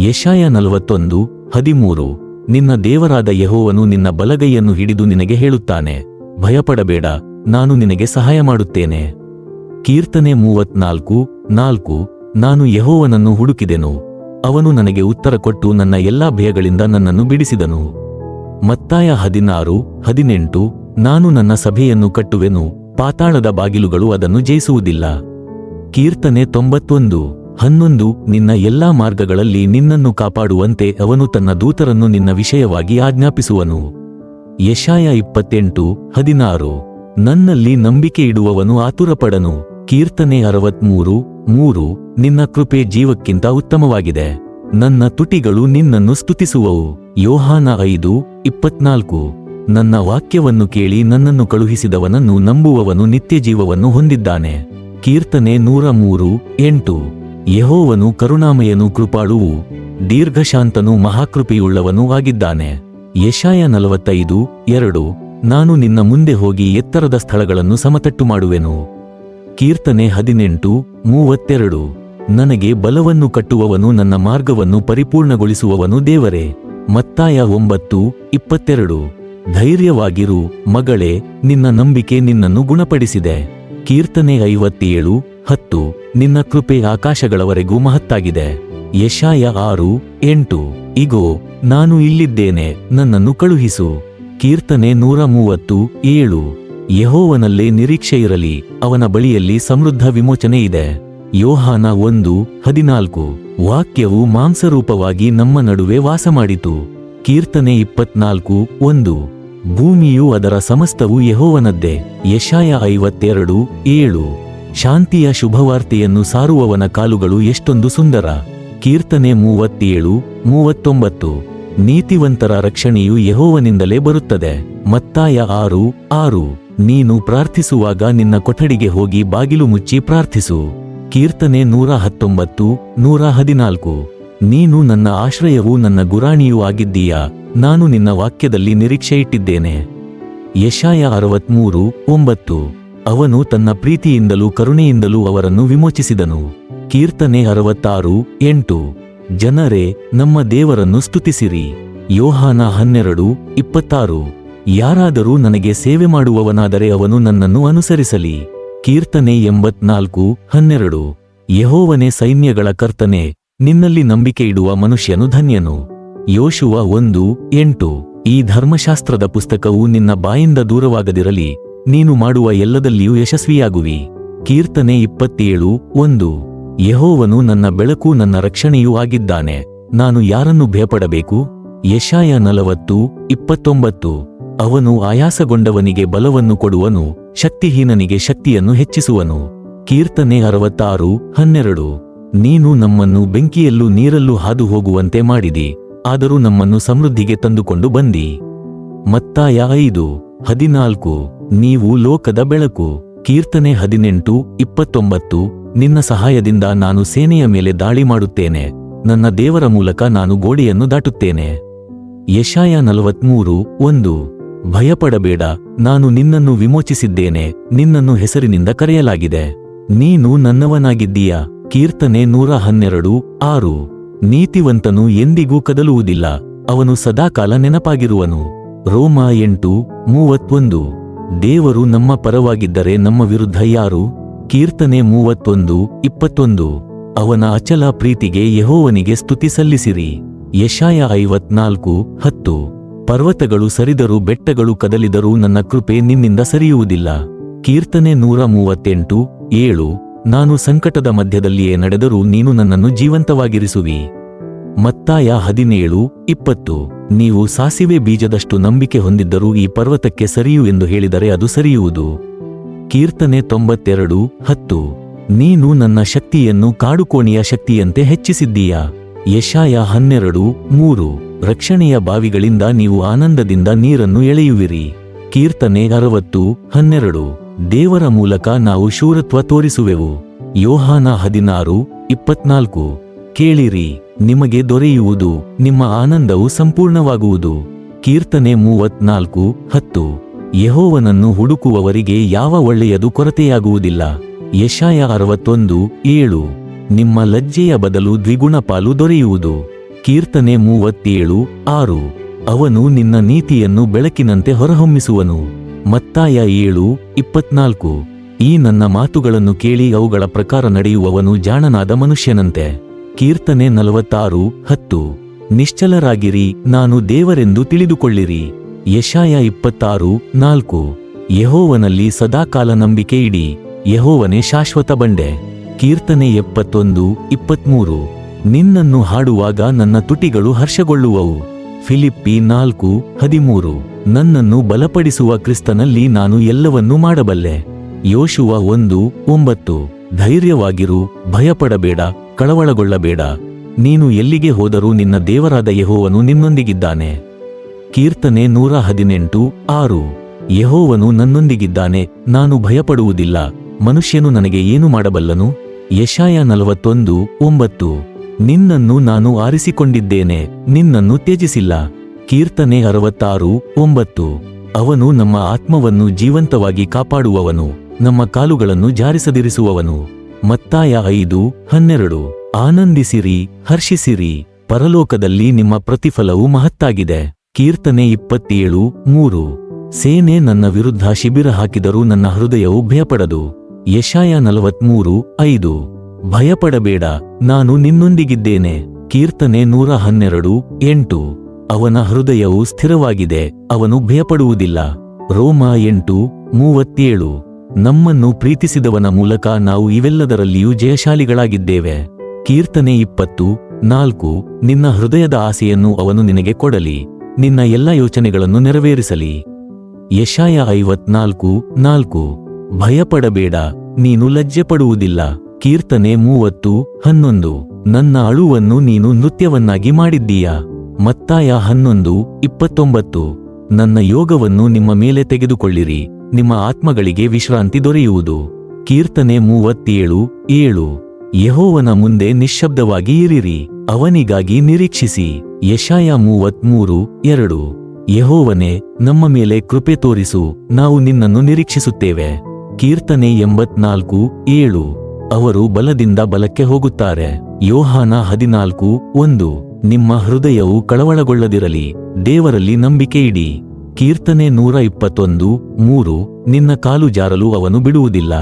ಯೆಶಾಯ 41:13. ನಿನ್ನ ದೇವರಾದ ಯೆಹೋವನು ನಿನ್ನ ಬಲಗೈಯನ್ನು ಹಿಡಿದು ನಿನಗೆ ಹೇಳುತ್ತಾನೆ, ಭಯಪಡಬೇಡ, ನಾನು ನಿನಗೆ ಸಹಾಯ ಮಾಡುತ್ತೇನೆ. ಕೀರ್ತನೆ 34:4. ನಾನು ಯೆಹೋವನನ್ನು ಹುಡುಕಿದೆನು, ಅವನು ನನಗೆ ಉತ್ತರ ಕೊಟ್ಟು ನನ್ನ ಎಲ್ಲಾ ಭಯಗಳಿಂದ ನನ್ನನ್ನು ಬಿಡಿಸಿದನು. ಮತ್ತಾಯ 16:18. ನಾನು ನನ್ನ ಸಭೆಯನ್ನು ಕಟ್ಟುವೆನು, ಪಾತಾಳದ ಬಾಗಿಲುಗಳು ಅದನ್ನು ಜಯಿಸುವುದಿಲ್ಲ. ಕೀರ್ತನೆ 91:11. ನಿನ್ನ ಎಲ್ಲಾ ಮಾರ್ಗಗಳಲ್ಲಿ ನಿನ್ನನ್ನು ಕಾಪಾಡುವಂತೆ ಅವನು ತನ್ನ ದೂತರನ್ನು ನಿನ್ನ ವಿಷಯವಾಗಿ ಆಜ್ಞಾಪಿಸುವನು. ಯೆಶಾಯ 28:16. ನನ್ನಲ್ಲಿ ನಂಬಿಕೆ ಇಡುವವನು ಆತುರಪಡನು. ಕೀರ್ತನೆ 63:3. ನಿನ್ನ ಕೃಪೆ ಜೀವಕ್ಕಿಂತ ಉತ್ತಮವಾಗಿದೆ, ನನ್ನ ತುಟಿಗಳು ನಿನ್ನನ್ನು ಸ್ತುತಿಸುವವು. ಯೋಹಾನ 5:24. ನನ್ನ ವಾಕ್ಯವನ್ನು ಕೇಳಿ ನನ್ನನ್ನು ಕಳುಹಿಸಿದವನನ್ನು ನಂಬುವವನು ನಿತ್ಯಜೀವವನ್ನು ಹೊಂದಿದ್ದಾನೆ. ಕೀರ್ತನೆ 103:8. ಯೆಹೋವನು ಕರುಣಾಮಯನು, ಕೃಪಾಳುವು, ದೀರ್ಘಶಾಂತನು, ಮಹಾಕೃಪೆಯುಳ್ಳವನೂ ಆಗಿದ್ದಾನೆ. ಯೆಶಾಯ 45:2. ನಾನು ನಿನ್ನ ಮುಂದೆ ಹೋಗಿ ಎತ್ತರದ ಸ್ಥಳಗಳನ್ನು ಸಮತಟ್ಟು ಮಾಡುವೆನು. ಕೀರ್ತನೆ 18:32. ನನಗೆ ಬಲವನ್ನು ಕಟ್ಟುವವನು, ನನ್ನ ಮಾರ್ಗವನ್ನು ಪರಿಪೂರ್ಣಗೊಳಿಸುವವನು ದೇವರೇ. ಮತ್ತಾಯ 9:22. ಧೈರ್ಯವಾಗಿರು ಮಗಳೇ, ನಿನ್ನ ನಂಬಿಕೆ ನಿನ್ನನ್ನು ಗುಣಪಡಿಸಿದೆ. ಕೀರ್ತನೆ 57:10. ನಿನ್ನ ಕೃಪೆ ಆಕಾಶಗಳವರೆಗೂ ಮಹತ್ತಾಗಿದೆ. ಯೆಶಾಯ 6:8. ಇಗೋ, ನಾನು ಇಲ್ಲಿದ್ದೇನೆ, ನನ್ನನ್ನು ಕಳುಹಿಸು. ಕೀರ್ತನೆ 130:7. ಯೆಹೋವನಲ್ಲೇ ನಿರೀಕ್ಷೆಯಿರಲಿ, ಅವನ ಬಳಿಯಲ್ಲಿ ಸಮೃದ್ಧ ವಿಮೋಚನೆ ಇದೆ. ಯೋಹಾನ 1:14. ವಾಕ್ಯವು ಮಾಂಸರೂಪವಾಗಿ ನಮ್ಮ ನಡುವೆ ವಾಸಮಾಡಿತು. ಕೀರ್ತನೆ 24:1. ಭೂಮಿಯು ಅದರ ಸಮಸ್ತವೂ ಯೆಹೋವನದ್ದೇ. ಯೆಶಾಯ 52:7. ಶಾಂತಿಯ ಶುಭವಾರ್ತೆಯನ್ನು ಸಾರುವವನ ಕಾಲುಗಳು ಎಷ್ಟೊಂದು ಸುಂದರ. ಕೀರ್ತನೆ 37:39. ನೀತಿವಂತರ ರಕ್ಷಣೆಯು ಯೆಹೋವನಿಂದಲೇ ಬರುತ್ತದೆ. ಮತ್ತಾಯ 6:6. ನೀನು ಪ್ರಾರ್ಥಿಸುವಾಗ ನಿನ್ನ ಕೊಠಡಿಗೆ ಹೋಗಿ ಬಾಗಿಲು ಮುಚ್ಚಿ ಪ್ರಾರ್ಥಿಸು. ಕೀರ್ತನೆ 119:114. ನೀನು ನನ್ನ ಆಶ್ರಯವೂ ನನ್ನ ಗುರಾಣಿಯೂ ಆಗಿದ್ದೀಯಾ, ನಾನು ನಿನ್ನ ವಾಕ್ಯದಲ್ಲಿ ನಿರೀಕ್ಷೆಯಿಟ್ಟಿದ್ದೇನೆ. ಯೆಶಾಯ 63:9. ಅವನು ತನ್ನ ಪ್ರೀತಿಯಿಂದಲೂ ಕರುಣೆಯಿಂದಲೂ ಅವರನ್ನು ವಿಮೋಚಿಸಿದನು. ಕೀರ್ತನೆ 66:8. ಜನರೇ, ನಮ್ಮ ದೇವರನ್ನು ಸ್ತುತಿಸಿರಿ. ಯೋಹಾನ 12:26. ಯಾರಾದರೂ ನನಗೆ ಸೇವೆ ಮಾಡುವವನಾದರೆ ಅವನು ನನ್ನನ್ನು ಅನುಸರಿಸಲಿ. ಕೀರ್ತನೆ 84:12. ಯೆಹೋವನೇ ಸೈನ್ಯಗಳ ಕರ್ತನೇ, ನಿನ್ನಲ್ಲಿ ನಂಬಿಕೆ ಇಡುವ ಮನುಷ್ಯನು ಧನ್ಯನು. ಯೋಷುವ 1:8. ಈ ಧರ್ಮಶಾಸ್ತ್ರದ ಪುಸ್ತಕವು ನಿನ್ನ ಬಾಯಿಂದ ದೂರವಾಗದಿರಲಿ, ನೀನು ಮಾಡುವ ಎಲ್ಲದಲ್ಲಿಯೂ ಯಶಸ್ವಿಯಾಗುವಿ. ಕೀರ್ತನೆ 27:1. ಯೆಹೋವನು ನನ್ನ ಬೆಳಕು, ನನ್ನ ರಕ್ಷಣೆಯೂ ಆಗಿದ್ದಾನೆ, ನಾನು ಯಾರನ್ನು ಭಯಪಡಬೇಕು? ಯೆಶಾಯ 40:29. ಅವನು ಆಯಾಸಗೊಂಡವನಿಗೆ ಬಲವನ್ನು ಕೊಡುವನು, ಶಕ್ತಿಹೀನನಿಗೆ ಶಕ್ತಿಯನ್ನು ಹೆಚ್ಚಿಸುವನು. ಕೀರ್ತನೆ 66:12. ನೀನು ನಮ್ಮನ್ನು ಬೆಂಕಿಯಲ್ಲೂ ನೀರಲ್ಲೂ ಹಾದು ಹೋಗುವಂತೆ ಮಾಡಿದಿ, ಆದರೂ ನಮ್ಮನ್ನು ಸಮೃದ್ಧಿಗೆ ತಂದುಕೊಂಡು ಬಂದಿ. ಮತ್ತಾಯ 5:14. ನೀವು ಲೋಕದ ಬೆಳಕು. ಕೀರ್ತನೆ 18:29. ನಿನ್ನ ಸಹಾಯದಿಂದ ನಾನು ಸೇನೆಯ ಮೇಲೆ ದಾಳಿ ಮಾಡುತ್ತೇನೆ, ನನ್ನ ದೇವರ ಮೂಲಕ ನಾನು ಗೋಡೆಯನ್ನು ದಾಟುತ್ತೇನೆ. ಯೆಶಾಯ 43:1. ಭಯಪಡಬೇಡ, ನಾನು ನಿನ್ನನ್ನು ವಿಮೋಚಿಸಿದ್ದೇನೆ, ನಿನ್ನನ್ನು ಹೆಸರಿನಿಂದ ಕರೆಯಲಾಗಿದೆ, ನೀನು ನನ್ನವನಾಗಿದ್ದೀಯಾ. ಕೀರ್ತನೆ 112:6. ನೀತಿವಂತನು ಎಂದಿಗೂ ಕದಲುವುದಿಲ್ಲ, ಅವನು ಸದಾಕಾಲ ನೆನಪಾಗಿರುವನು. ರೋಮ 8:31. ದೇವರು ನಮ್ಮ ಪರವಾಗಿದ್ದರೆ ನಮ್ಮ ವಿರುದ್ಧ ಯಾರು? ಕೀರ್ತನೆ 31:21. ಅವನ ಅಚಲ ಪ್ರೀತಿಗೆ ಯೆಹೋವನಿಗೆ ಸ್ತುತಿ ಸಲ್ಲಿಸಿರಿ. ಯೆಶಾಯ 54:10. ಪರ್ವತಗಳು ಸರಿದರೂ ಬೆಟ್ಟಗಳು ಕದಲಿದರೂ ನನ್ನ ಕೃಪೆ ನಿನ್ನಿಂದ ಸರಿಯುವುದಿಲ್ಲ. ಕೀರ್ತನೆ 138:7. ನಾನು ಸಂಕಟದ ಮಧ್ಯದಲ್ಲಿಯೇ ನಡೆದರೂ ನೀನು ನನ್ನನ್ನು ಜೀವಂತವಾಗಿರಿಸುವಿ. ಮತ್ತಾಯ 17:20. ನೀವು ಸಾಸಿವೆ ಬೀಜದಷ್ಟು ನಂಬಿಕೆ ಹೊಂದಿದ್ದರೂ ಈ ಪರ್ವತಕ್ಕೆ ಸರಿಯು ಎಂದು ಹೇಳಿದರೆ ಅದು ಸರಿಯುವುದು. ಕೀರ್ತನೆ 92:10. ನೀನು ನನ್ನ ಶಕ್ತಿಯನ್ನು ಕಾಡುಕೋಣೆಯ ಶಕ್ತಿಯಂತೆ ಹೆಚ್ಚಿಸಿದ್ದೀಯಾ. ಯೆಶಾಯ 12:3. ರಕ್ಷಣೆಯ ಬಾವಿಗಳಿಂದ ನೀವು ಆನಂದದಿಂದ ನೀರನ್ನು ಎಳೆಯುವಿರಿ. ಕೀರ್ತನೆ 60:12. ದೇವರ ಮೂಲಕ ನಾವು ಶೂರತ್ವ ತೋರಿಸುವೆವು. ಯೋಹಾನ 16:24. ಕೇಳಿರಿ, ನಿಮಗೆ ದೊರೆಯುವುದು, ನಿಮ್ಮ ಆನಂದವು ಸಂಪೂರ್ಣವಾಗುವುದು. ಕೀರ್ತನೆ 34:10. ಯೆಹೋವನನ್ನು ಹುಡುಕುವವರಿಗೆ ಯಾವ ಒಳ್ಳೆಯದು ಕೊರತೆಯಾಗುವುದಿಲ್ಲ. ಯೆಶಾಯ 61:7 ನಿಮ್ಮ ಲಜ್ಜೆಯ ಬದಲು ದ್ವಿಗುಣ ಪಾಲು ದೊರೆಯುವುದು. ಕೀರ್ತನೆ 37:6 ಅವನು ನಿನ್ನ ನೀತಿಯನ್ನು ಬೆಳಕಿನಂತೆ ಹೊರಹೊಮ್ಮಿಸುವನು. ಮತ್ತಾಯ 7:24 ಈ ನನ್ನ ಮಾತುಗಳನ್ನು ಕೇಳಿ ಅವುಗಳ ಪ್ರಕಾರ ನಡೆಯುವವನು ಜಾಣನಾದ ಮನುಷ್ಯನಂತೆ. ಕೀರ್ತನೆ 46:10 ನಿಶ್ಚಲರಾಗಿರಿ, ನಾನು ದೇವರೆಂದು ತಿಳಿದುಕೊಳ್ಳಿರಿ. ಯೆಶಾಯ 26:4 ಯೆಹೋವನಲ್ಲಿ ಸದಾಕಾಲ ನಂಬಿಕೆ ಇಡಿ, ಯೆಹೋವನೇ ಶಾಶ್ವತ ಬಂಡೆ. ಕೀರ್ತನೆ 71:23 ನಿನ್ನನ್ನು ಹಾಡುವಾಗ ನನ್ನ ತುಟಿಗಳು ಹರ್ಷಗೊಳ್ಳುವವು. ಫಿಲಿಪ್ಪಿ 4:13 ನನ್ನನ್ನು ಬಲಪಡಿಸುವ ಕ್ರಿಸ್ತನಲ್ಲಿ ನಾನು ಎಲ್ಲವನ್ನೂ ಮಾಡಬಲ್ಲೆ. ಯೋಷುವ 1:9 ಧೈರ್ಯವಾಗಿರು, ಭಯಪಡಬೇಡ, ಕಳವಳಗೊಳ್ಳಬೇಡ, ನೀನು ಎಲ್ಲಿಗೆ ಹೋದರೂ ನಿನ್ನ ದೇವರಾದ ಯೆಹೋವನು ನಿನ್ನೊಂದಿಗಿದ್ದಾನೆ. ಕೀರ್ತನೆ 118:6 ಯೆಹೋವನು ನನ್ನೊಂದಿಗಿದ್ದಾನೆ, ನಾನು ಭಯಪಡುವುದಿಲ್ಲ, ಮನುಷ್ಯನು ನನಗೆ ಏನು ಮಾಡಬಲ್ಲನು. ಯೆಶಾಯ 41:9 ನಿನ್ನನ್ನು ನಾನು ಆರಿಸಿಕೊಂಡಿದ್ದೇನೆ, ನಿನ್ನನ್ನು ತ್ಯಜಿಸಿಲ್ಲ. ಕೀರ್ತನೆ 66:9 ಅವನು ನಮ್ಮ ಆತ್ಮವನ್ನು ಜೀವಂತವಾಗಿ ಕಾಪಾಡುವವನು, ನಮ್ಮ ಕಾಲುಗಳನ್ನು ಜಾರಿಸದಿರಿಸುವವನು. ಮತ್ತಾಯ 5:12 ಆನಂದಿಸಿರಿ, ಹರ್ಷಿಸಿರಿ, ಪರಲೋಕದಲ್ಲಿ ನಿಮ್ಮ ಪ್ರತಿಫಲವು ಮಹತ್ತಾಗಿದೆ. ಕೀರ್ತನೆ 27:3 ಸೇನೆ ನನ್ನ ವಿರುದ್ಧ ಶಿಬಿರ ಹಾಕಿದರೂ ನನ್ನ ಹೃದಯವು ಭಯಪಡದು. ಯೆಶಾಯ 43:5 ಭಯಪಡಬೇಡ, ನಾನು ನಿನ್ನೊಂದಿಗಿದ್ದೇನೆ. ಕೀರ್ತನೆ 112:8 ಅವನ ಹೃದಯವು ಸ್ಥಿರವಾಗಿದೆ, ಅವನು ಭಯಪಡುವುದಿಲ್ಲ. ರೋಮ 8:37 ನಮ್ಮನ್ನು ಪ್ರೀತಿಸಿದವನ ಮೂಲಕ ನಾವು ಇವೆಲ್ಲದರಲ್ಲಿಯೂ ಜಯಶಾಲಿಗಳಾಗಿದ್ದೇವೆ. ಕೀರ್ತನೆ 20:4 ನಿನ್ನ ಹೃದಯದ ಆಸೆಯನ್ನು ಅವನು ನಿನಗೆ ಕೊಡಲಿ, ನಿನ್ನ ಎಲ್ಲ ಯೋಚನೆಗಳನ್ನು ನೆರವೇರಿಸಲಿ. ಯೆಶಾಯ 54:4 ಭಯಪಡಬೇಡ, ನೀನು ಲಜ್ಜೆಪಡುವುದಿಲ್ಲ. ಕೀರ್ತನೆ 30:11 ನನ್ನ ಅಳುವನ್ನು ನೀನು ನೃತ್ಯವನ್ನಾಗಿ ಮಾಡಿದ್ದೀಯಾ. ಮತ್ತಾಯ 11:29 ನನ್ನ ಯೋಗವನ್ನು ನಿಮ್ಮ ಮೇಲೆ ತೆಗೆದುಕೊಳ್ಳಿರಿ, ನಿಮ್ಮ ಆತ್ಮಗಳಿಗೆ ವಿಶ್ರಾಂತಿ ದೊರೆಯುವುದು. ಕೀರ್ತನೆ 37:7 ಯೆಹೋವನ ಮುಂದೆ ನಿಶ್ಶಬ್ದವಾಗಿ ಇರಿರಿ, ಅವನಿಗಾಗಿ ನಿರೀಕ್ಷಿಸಿ. ಯೆಶಾಯ 33:2 ಯೆಹೋವನೇ, ನಮ್ಮ ಮೇಲೆ ಕೃಪೆ ತೋರಿಸು, ನಾವು ನಿನ್ನನ್ನು ನಿರೀಕ್ಷಿಸುತ್ತೇವೆ. ಕೀರ್ತನೆ 84:7 ಅವರು ಬಲದಿಂದ ಬಲಕ್ಕೆ ಹೋಗುತ್ತಾರೆ. ಯೋಹಾನ 14:1 ನಿಮ್ಮ ಹೃದಯವು ಕಳವಳಗೊಳ್ಳದಿರಲಿ, ದೇವರಲ್ಲಿ ನಂಬಿಕೆ ಇಡಿ. ಕೀರ್ತನೆ 121:3 ನಿನ್ನ ಕಾಲು ಜಾರಲು ಅವನು ಬಿಡುವುದಿಲ್ಲ.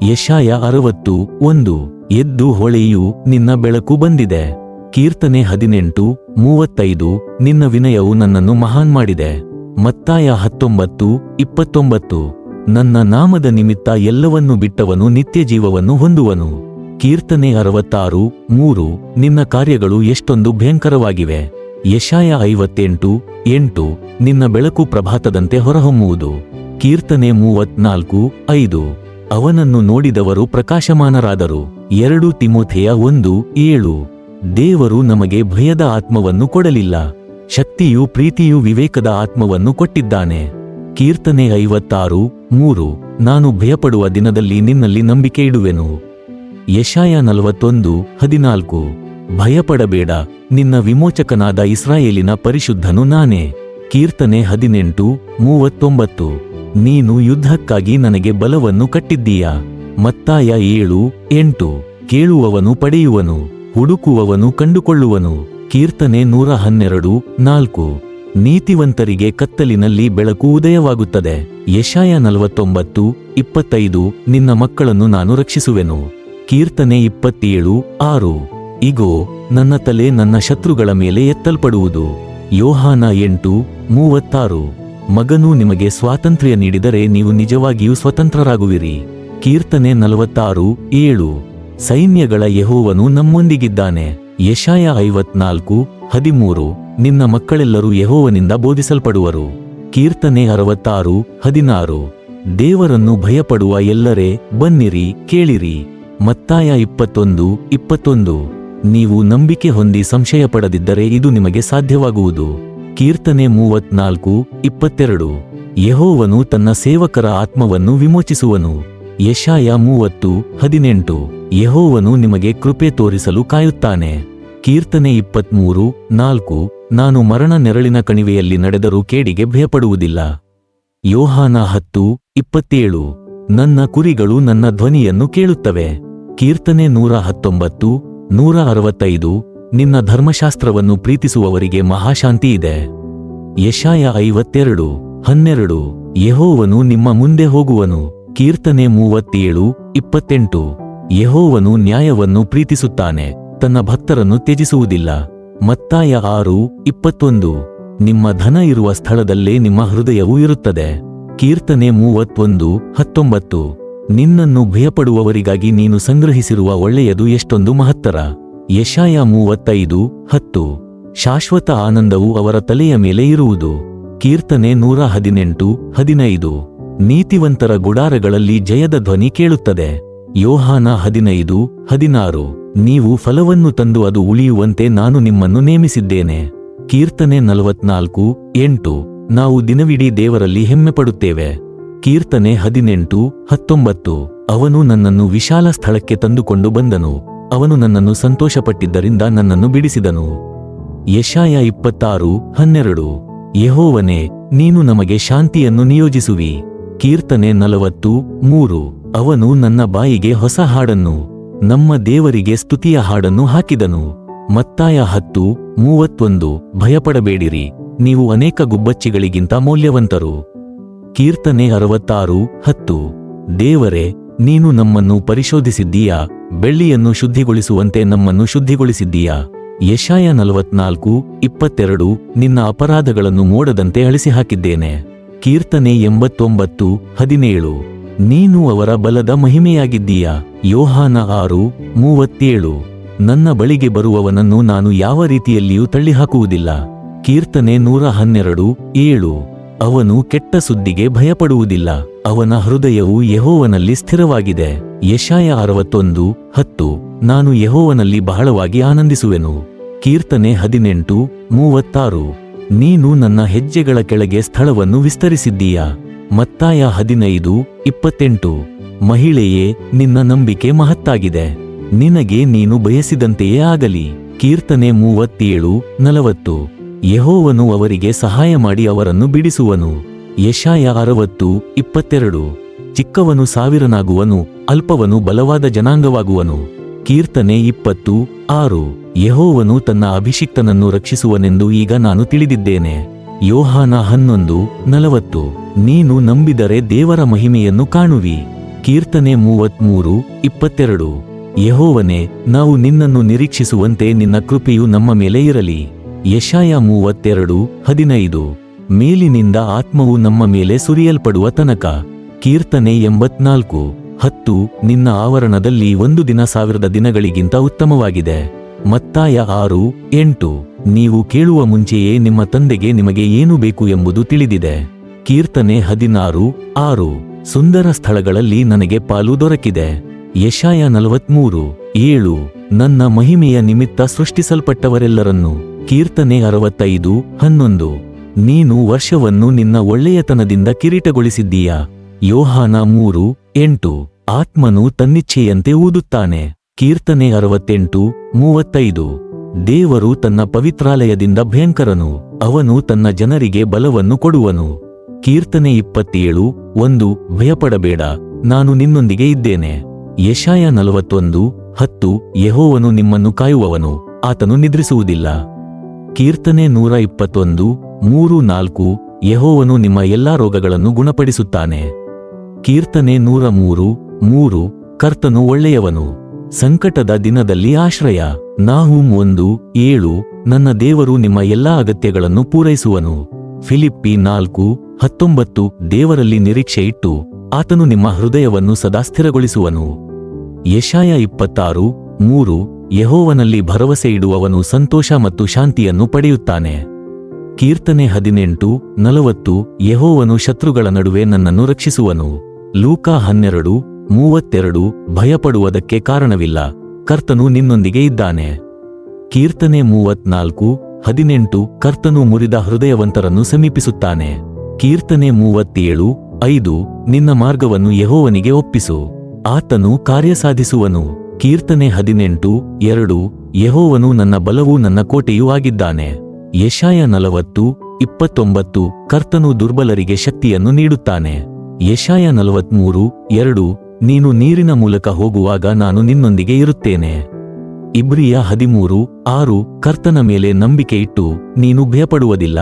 ಯೆಶಾಯ 60:1 ಎದ್ದು ಹೊಳೆಯು, ನಿನ್ನ ಬೆಳಕು ಬಂದಿದೆ. ಕೀರ್ತನೆ 18:35 ನಿನ್ನ ವಿನಯವು ನನ್ನನ್ನು ಮಹಾನ್ ಮಾಡಿದೆ. ಮತ್ತಾಯ 19:29 ನನ್ನ ನಾಮದ ನಿಮಿತ್ತ ಎಲ್ಲವನ್ನೂ ಬಿಟ್ಟವನು ನಿತ್ಯ ಜೀವವನ್ನು ಹೊಂದುವನು. ಕೀರ್ತನೆ 66:3 ನಿನ್ನ ಕಾರ್ಯಗಳು ಎಷ್ಟೊಂದು ಭಯಂಕರವಾಗಿವೆ. ಯೆಶಾಯ 58:8 ನಿನ್ನ ಬೆಳಕು ಪ್ರಭಾತದಂತೆ ಹೊರಹೊಮ್ಮುವುದು. ಕೀರ್ತನೆ 34:5 ಅವನನ್ನು ನೋಡಿದವರು ಪ್ರಕಾಶಮಾನರಾದರು. 2 ತಿಮೋಥೆಯ 1:7 ದೇವರು ನಮಗೆ ಭಯದ ಆತ್ಮವನ್ನು ಕೊಡಲಿಲ್ಲ, ಶಕ್ತಿಯೂ ಪ್ರೀತಿಯೂ ವಿವೇಕದ ಆತ್ಮವನ್ನು ಕೊಟ್ಟಿದ್ದಾನೆ. ಕೀರ್ತನೆ 56:3 ನಾನು ಭಯಪಡುವ ದಿನದಲ್ಲಿ ನಿನ್ನಲ್ಲಿ ನಂಬಿಕೆ ಇಡುವೆನು. ಯೆಶಾಯ 41:14 ಭಯಪಡಬೇಡ, ನಿನ್ನ ವಿಮೋಚಕನಾದ ಇಸ್ರಾಯೇಲಿನ ಪರಿಶುದ್ಧನು ನಾನೇ. ಕೀರ್ತನೆ 18:39 ನೀನು ಯುದ್ಧಕ್ಕಾಗಿ ನನಗೆ ಬಲವನ್ನು ಕಟ್ಟಿದ್ದೀಯಾ. ಮತ್ತಾಯ 7:8 ಕೇಳುವವನು ಪಡೆಯುವನು, ಹುಡುಕುವವನು ಕಂಡುಕೊಳ್ಳುವನು. ಕೀರ್ತನೆ 112:4 ನೀತಿವಂತರಿಗೆ ಕತ್ತಲಿನಲ್ಲಿ ಬೆಳಕು ಉದಯವಾಗುತ್ತದೆ. ಯೆಶಾಯ 49:25 ನಿನ್ನ ಮಕ್ಕಳನ್ನು ನಾನು ರಕ್ಷಿಸುವೆನು. ಕೀರ್ತನೆ 27:6 ಇಗೋ, ನನ್ನ ತಲೆ ನನ್ನ ಶತ್ರುಗಳ ಮೇಲೆ ಎತ್ತಲ್ಪಡುವುದು. ಯೋಹಾನ 8:36 ಮಗನು ನಿಮಗೆ ಸ್ವಾತಂತ್ರ್ಯ ನೀಡಿದರೆ ನೀವು ನಿಜವಾಗಿಯೂ ಸ್ವತಂತ್ರರಾಗುವಿರಿ. ಕೀರ್ತನೆ 46:7 ಸೈನ್ಯಗಳ ಯೆಹೋವನು ನಮ್ಮೊಂದಿಗಿದ್ದಾನೆ. ಯೆಶಾಯ 54:13 ನಿನ್ನ ಮಕ್ಕಳೆಲ್ಲರೂ ಯೆಹೋವನಿಂದ ಬೋಧಿಸಲ್ಪಡುವರು. ಕೀರ್ತನೆ 66:16 ದೇವರನ್ನು ಭಯಪಡುವ ಎಲ್ಲರೇ ಬನ್ನಿರಿ, ಕೇಳಿರಿ. ಮತ್ತಾಯ 21:21 ನೀವು ನಂಬಿಕೆ ಹೊಂದಿ ಸಂಶಯ ಪಡದಿದ್ದರೆ ಇದು ನಿಮಗೆ ಸಾಧ್ಯವಾಗುವುದು. ಕೀರ್ತನೆ 34:22 ಯೆಹೋವನು ತನ್ನ ಸೇವಕರ ಆತ್ಮವನ್ನು ವಿಮೋಚಿಸುವನು. ಯೆಶಾಯ 30:18 ಯೆಹೋವನು ನಿಮಗೆ ಕೃಪೆ ತೋರಿಸಲು ಕಾಯುತ್ತಾನೆ. ಕೀರ್ತನೆ 23:4 ನಾನು ಮರಣ ನೆರಳಿನ ಕಣಿವೆಯಲ್ಲಿ ನಡೆದರೂ ಕೇಡಿಗೆ ಭಯಪಡುವುದಿಲ್ಲ. ಯೋಹಾನ 10:27 ನನ್ನ ಕುರಿಗಳು ನನ್ನ ಧ್ವನಿಯನ್ನು ಕೇಳುತ್ತವೆ. ಕೀರ್ತನೆ 119, 165. ನಿನ್ನ ಧರ್ಮಶಾಸ್ತ್ರವನ್ನು ಪ್ರೀತಿಸುವವರಿಗೆ ಮಹಾಶಾಂತಿ ಇದೆ. ಯೆಶಾಯ 52, 12. ಯೆಹೋವನು ನಿಮ್ಮ ಮುಂದೆ ಹೋಗುವನು. ಕೀರ್ತನೆ 37, 28. ಯೆಹೋವನು ನ್ಯಾಯವನ್ನು ಪ್ರೀತಿಸುತ್ತಾನೆ, ತನ್ನ ಭಕ್ತರನ್ನು ತ್ಯಜಿಸುವುದಿಲ್ಲ. ಮತ್ತಾಯ 6, 21. ನಿಮ್ಮ ಧನ ಇರುವ ಸ್ಥಳದಲ್ಲೇ ನಿಮ್ಮ ಹೃದಯವೂ ಇರುತ್ತದೆ. ಕೀರ್ತನೆ 31, 19. ನಿನ್ನನ್ನು ಭಯಪಡುವವರಿಗಾಗಿ ನೀನು ಸಂಗ್ರಹಿಸಿರುವ ಒಳ್ಳೆಯದು ಎಷ್ಟೊಂದು ಮಹತ್ತರ. ಯೆಶಾಯ 35, 10. ಶಾಶ್ವತ ಆನಂದವು ಅವರ ತಲೆಯ ಮೇಲೆ ಇರುವುದು. ಕೀರ್ತನೆ 118, 15. ನೀತಿವಂತರ ಗುಡಾರಗಳಲ್ಲಿ ಜಯದ ಧ್ವನಿ ಕೇಳುತ್ತದೆ. ಯೋಹಾನ 15, 16. ನೀವು ಫಲವನ್ನು ತಂದು ಅದು ಉಳಿಯುವಂತೆ ನಾನು ನಿಮ್ಮನ್ನು ನೇಮಿಸಿದ್ದೇನೆ. ಕೀರ್ತನೆ 44, 8. ನಾವು ದಿನವಿಡೀ ದೇವರಲ್ಲಿ ಹೆಮ್ಮೆಪಡುತ್ತೇವೆ. ಕೀರ್ತನೆ 18, 19. ಅವನು ನನ್ನನ್ನು ವಿಶಾಲ ಸ್ಥಳಕ್ಕೆ ತಂದುಕೊಂಡು ಬಂದನು, ಅವನು ನನ್ನನ್ನು ಸಂತೋಷಪಟ್ಟಿದ್ದರಿಂದ ನನ್ನನ್ನು ಬಿಡಿಸಿದನು. ಯೆಶಾಯ 26, 12. ಯೆಹೋವನೇ, ನೀನು ನಮಗೆ ಶಾಂತಿಯನ್ನು ನಿಯೋಜಿಸುವಿ. ಕೀರ್ತನೆ 40, 3. ಅವನು ನನ್ನ ಬಾಯಿಗೆ ಹೊಸ ಹಾಡನ್ನು, ನಮ್ಮ ದೇವರಿಗೆ ಸ್ತುತಿಯ ಹಾಡನ್ನು ಹಾಕಿದನು. ಮತ್ತಾಯ 10, 31. ಭಯಪಡಬೇಡಿರಿ, ನೀವು ಅನೇಕ ಗುಬ್ಬಚ್ಚಿಗಳಿಗಿಂತ ಮೌಲ್ಯವಂತರು. ಕೀರ್ತನೆ 66, 10. ದೇವರೇ, ನೀನು ನಮ್ಮನ್ನು ಪರಿಶೋಧಿಸಿದ್ದೀಯಾ, ಬೆಳ್ಳಿಯನ್ನು ಶುದ್ಧಿಗೊಳಿಸುವಂತೆ ನಮ್ಮನ್ನು ಶುದ್ಧಿಗೊಳಿಸಿದ್ದೀಯಾ. ಯೆಶಾಯ 44, 22. ನಿನ್ನ ಅಪರಾಧಗಳನ್ನು ಮೋಡದಂತೆ ಅಳಿಸಿ ಹಾಕಿದ್ದೇನೆ. ಕೀರ್ತನೆ 89, 17. ನೀನು ಅವರ ಬಲದ ಮಹಿಮೆಯಾಗಿದ್ದೀಯಾ. ಯೋಹಾನ 6, 37. ನನ್ನ ಬಳಿಗೆ ಬರುವವನನ್ನು ನಾನು ಯಾವ ರೀತಿಯಲ್ಲಿಯೂ ತಳ್ಳಿಹಾಕುವುದಿಲ್ಲ. ಕೀರ್ತನೆ 112, 7. ಅವನು ಕೆಟ್ಟ ಸುದ್ದಿಗೆ ಭಯಪಡುವುದಿಲ್ಲ, ಅವನ ಹೃದಯವು ಯೆಹೋವನಲ್ಲಿ ಸ್ಥಿರವಾಗಿದೆ. ಯೆಶಾಯ 61, 10. ನಾನು ಯೆಹೋವನಲ್ಲಿ ಬಹಳವಾಗಿ ಆನಂದಿಸುವೆನು. ಕೀರ್ತನೆ 18, 36. ನೀನು ನನ್ನ ಹೆಜ್ಜೆಗಳ ಕೆಳಗೆ ಸ್ಥಳವನ್ನು ವಿಸ್ತರಿಸಿದ್ದೀಯಾ. ಮತ್ತಾಯ 15, 28. ಮಹಿಳೆಯೇ, ನಿನ್ನ ನಂಬಿಕೆ ಮಹತ್ತಾಗಿದೆ, ನಿನಗೆ ನೀನು ಬಯಸಿದಂತೆಯೇ ಆಗಲಿ. ಕೀರ್ತನೆ 37, 40. ಯೆಹೋವನು ಅವರಿಗೆ ಸಹಾಯ ಮಾಡಿ ಅವರನ್ನು ಬಿಡಿಸುವನು. ಯೆಶಾಯ 60, 22. ಚಿಕ್ಕವನು ಸಾವಿರನಾಗುವನು, ಅಲ್ಪವನು ಬಲವಾದ ಜನಾಂಗವಾಗುವನು. ಕೀರ್ತನೆ 20, 6. ಯೆಹೋವನು ತನ್ನ ಅಭಿಷಿಕ್ತನನ್ನು ರಕ್ಷಿಸುವನೆಂದು ಈಗ ನಾನು ತಿಳಿದಿದ್ದೇನೆ. ಯೋಹಾನ 11, 40. ನೀನು ನಂಬಿದರೆ ದೇವರ ಮಹಿಮೆಯನ್ನು ಕಾಣುವಿ. ಕೀರ್ತನೆ 33, 22. ಯೆಹೋವನೇ, ನಾವು ನಿನ್ನನ್ನು ನಿರೀಕ್ಷಿಸುವಂತೆ ನಿನ್ನ ಕೃಪೆಯು ನಮ್ಮ ಮೇಲೆ ಇರಲಿ. ಯೆಶಾಯ 32, 15. ಮೇಲಿನಿಂದ ಆತ್ಮವು ನಮ್ಮ ಮೇಲೆ ಸುರಿಯಲ್ಪಡುವ ತನಕ. ಕೀರ್ತನೆ 84, 10. ನಿನ್ನ ಆವರಣದಲ್ಲಿ ಒಂದು ದಿನ 1000 ದಿನಗಳಿಗಿಂತ ಉತ್ತಮವಾಗಿದೆ. ಮತ್ತಾಯ 6, 8. ನೀವು ಕೇಳುವ ಮುಂಚೆಯೇ ನಿಮ್ಮ ತಂದೆಗೆ ನಿಮಗೆ ಏನು ಬೇಕು ಎಂಬುದು ತಿಳಿದಿದೆ. ಕೀರ್ತನೆ 16, 6. ಸುಂದರ ಸ್ಥಳಗಳಲ್ಲಿ ನನಗೆ ಪಾಲು ದೊರಕಿದೆ. ಯೆಶಾಯ 43, 7. ನನ್ನ ಮಹಿಮೆಯ ನಿಮಿತ್ತ ಸೃಷ್ಟಿಸಲ್ಪಟ್ಟವರೆಲ್ಲರನ್ನು. ಕೀರ್ತನೆ 65, 11. ನೀನು ವರ್ಷವನ್ನು ನಿನ್ನ ಒಳ್ಳೆಯತನದಿಂದ ಕಿರೀಟಗೊಳಿಸಿದ್ದೀಯಾ. ಯೋಹಾನ 3, 8. ಆತ್ಮನು ತನ್ನಿಚ್ಛೆಯಂತೆ ಊದುತ್ತಾನೆ. ಕೀರ್ತನೆ 68, 35. ದೇವರು ತನ್ನ ಪವಿತ್ರಾಲಯದಿಂದ ಭಯಂಕರನು, ಅವನು ತನ್ನ ಜನರಿಗೆ ಬಲವನ್ನು ಕೊಡುವನು. ಕೀರ್ತನೆ 27, 1. ಭಯಪಡಬೇಡ, ನಾನು ನಿನ್ನೊಂದಿಗೆ ಇದ್ದೇನೆ. ಯೆಶಾಯ 41, 10. ಯೆಹೋವನು ನಿಮ್ಮನ್ನು ಕಾಯುವವನು, ಆತನು ನಿದ್ರಿಸುವುದಿಲ್ಲ. ಕೀರ್ತನೆ 121, 3, 4. ಯೆಹೋವನು ನಿಮ್ಮ ಎಲ್ಲಾ ರೋಗಗಳನ್ನು ಗುಣಪಡಿಸುತ್ತಾನೆ. ಕೀರ್ತನೆ 103, 3. ಕರ್ತನು ಒಳ್ಳೆಯವನು, ಸಂಕಟದ ದಿನದಲ್ಲಿ ಆಶ್ರಯ. ನಾಹೂಮ್ 1, 7. ನನ್ನ ದೇವರು ನಿಮ್ಮ ಎಲ್ಲಾ ಅಗತ್ಯಗಳನ್ನು ಪೂರೈಸುವನು. ಫಿಲಿಪ್ಪಿ 4, 19. ದೇವರಲ್ಲಿ ನಿರೀಕ್ಷೆ ಇಟ್ಟು ಆತನು ನಿಮ್ಮ ಹೃದಯವನ್ನು ಸದಾ ಸ್ಥಿರಗೊಳಿಸುವನು. ಯೆಶಾಯ 26, 3. ಯೆಹೋವನಲ್ಲಿ ಭರವಸೆ ಇಡುವವನು ಸಂತೋಷ ಮತ್ತು ಶಾಂತಿಯನ್ನು ಪಡೆಯುತ್ತಾನೆ. ಕೀರ್ತನೆ 18, 40. ಯೆಹೋವನು ಶತ್ರುಗಳ ನಡುವೆ ನನ್ನನ್ನು ರಕ್ಷಿಸುವನು. ಲೂಕ 12, 32. ಭಯಪಡುವುದಕ್ಕೆ ಕಾರಣವಿಲ್ಲ, ಕರ್ತನು ನಿನ್ನೊಂದಿಗೆ ಇದ್ದಾನೆ. ಕೀರ್ತನೆ 34, 18. ಕರ್ತನು ಮುರಿದ ಹೃದಯವಂತರನ್ನು ಸಮೀಪಿಸುತ್ತಾನೆ. ಕೀರ್ತನೆ 37, 5. ನಿನ್ನ ಮಾರ್ಗವನ್ನು ಯೆಹೋವನಿಗೆ ಒಪ್ಪಿಸು, ಆತನು ಕಾರ್ಯ ಸಾಧಿಸುವನು. ಕೀರ್ತನೆ 18, 2. ಯೆಹೋವನು ನನ್ನ ಬಲವೂ ನನ್ನ ಕೋಟೆಯೂ ಆಗಿದ್ದಾನೆ. ಯೆಶಾಯ 40, 29. ಕರ್ತನು ದುರ್ಬಲರಿಗೆ ಶಕ್ತಿಯನ್ನು ನೀಡುತ್ತಾನೆ. ಯೆಶಾಯ 43:2 ನೀನು ನೀರಿನ ಮೂಲಕ ಹೋಗುವಾಗ ನಾನು ನಿನ್ನೊಂದಿಗೆ ಇರುತ್ತೇನೆ. ಇಬ್ರಿಯ 13:6 ಕರ್ತನ ಮೇಲೆ ನಂಬಿಕೆ ಇಟ್ಟು ನೀನು ಭಯಪಡುವುದಿಲ್ಲ.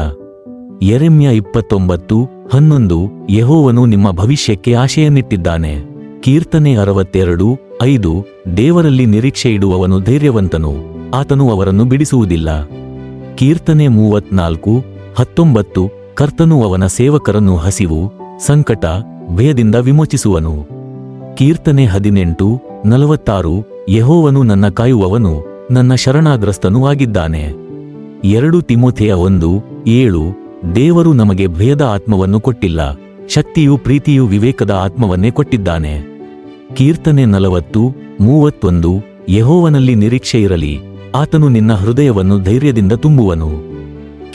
ಯೆರೆಮ್ಯ 29:11 ಯೆಹೋವನು ನಿಮ್ಮ ಭವಿಷ್ಯಕ್ಕೆ ಆಶೆಯನ್ನಿಟ್ಟಿದ್ದಾನೆ. ಕೀರ್ತನೆ 62:5 ದೇವರಲ್ಲಿ ನಿರೀಕ್ಷೆ ಇಡುವವನು ಧೈರ್ಯವಂತನು, ಆತನು ಅವರನ್ನು ಬಿಡಿಸುವುದಿಲ್ಲ. ಕೀರ್ತನೆ 34:19 ಕರ್ತನು ಅವನ ಸೇವಕರನ್ನು ಹಸಿವು, ಸಂಕಟ, ಭಯದಿಂದ ವಿಮೋಚಿಸುವನು. ಕೀರ್ತನೆ 18:46 ಯೆಹೋವನು ನನ್ನ ಕಾಯುವವನು, ನನ್ನ ಶರಣಾಗ್ರಸ್ತನೂ ಆಗಿದ್ದಾನೆ. 2 ತಿಮೋಥೆಯ 1:7 ದೇವರು ನಮಗೆ ಭಯದ ಆತ್ಮವನ್ನು ಕೊಟ್ಟಿಲ್ಲ, ಶಕ್ತಿಯೂ ಪ್ರೀತಿಯೂ ವಿವೇಕದ ಆತ್ಮವನ್ನೇ ಕೊಟ್ಟಿದ್ದಾನೆ. ಕೀರ್ತನೆ 40:31 ಯೆಹೋವನಲ್ಲಿ ನಿರೀಕ್ಷೆ ಇರಲಿ, ಆತನು ನಿನ್ನ ಹೃದಯವನ್ನು ಧೈರ್ಯದಿಂದ ತುಂಬುವನು.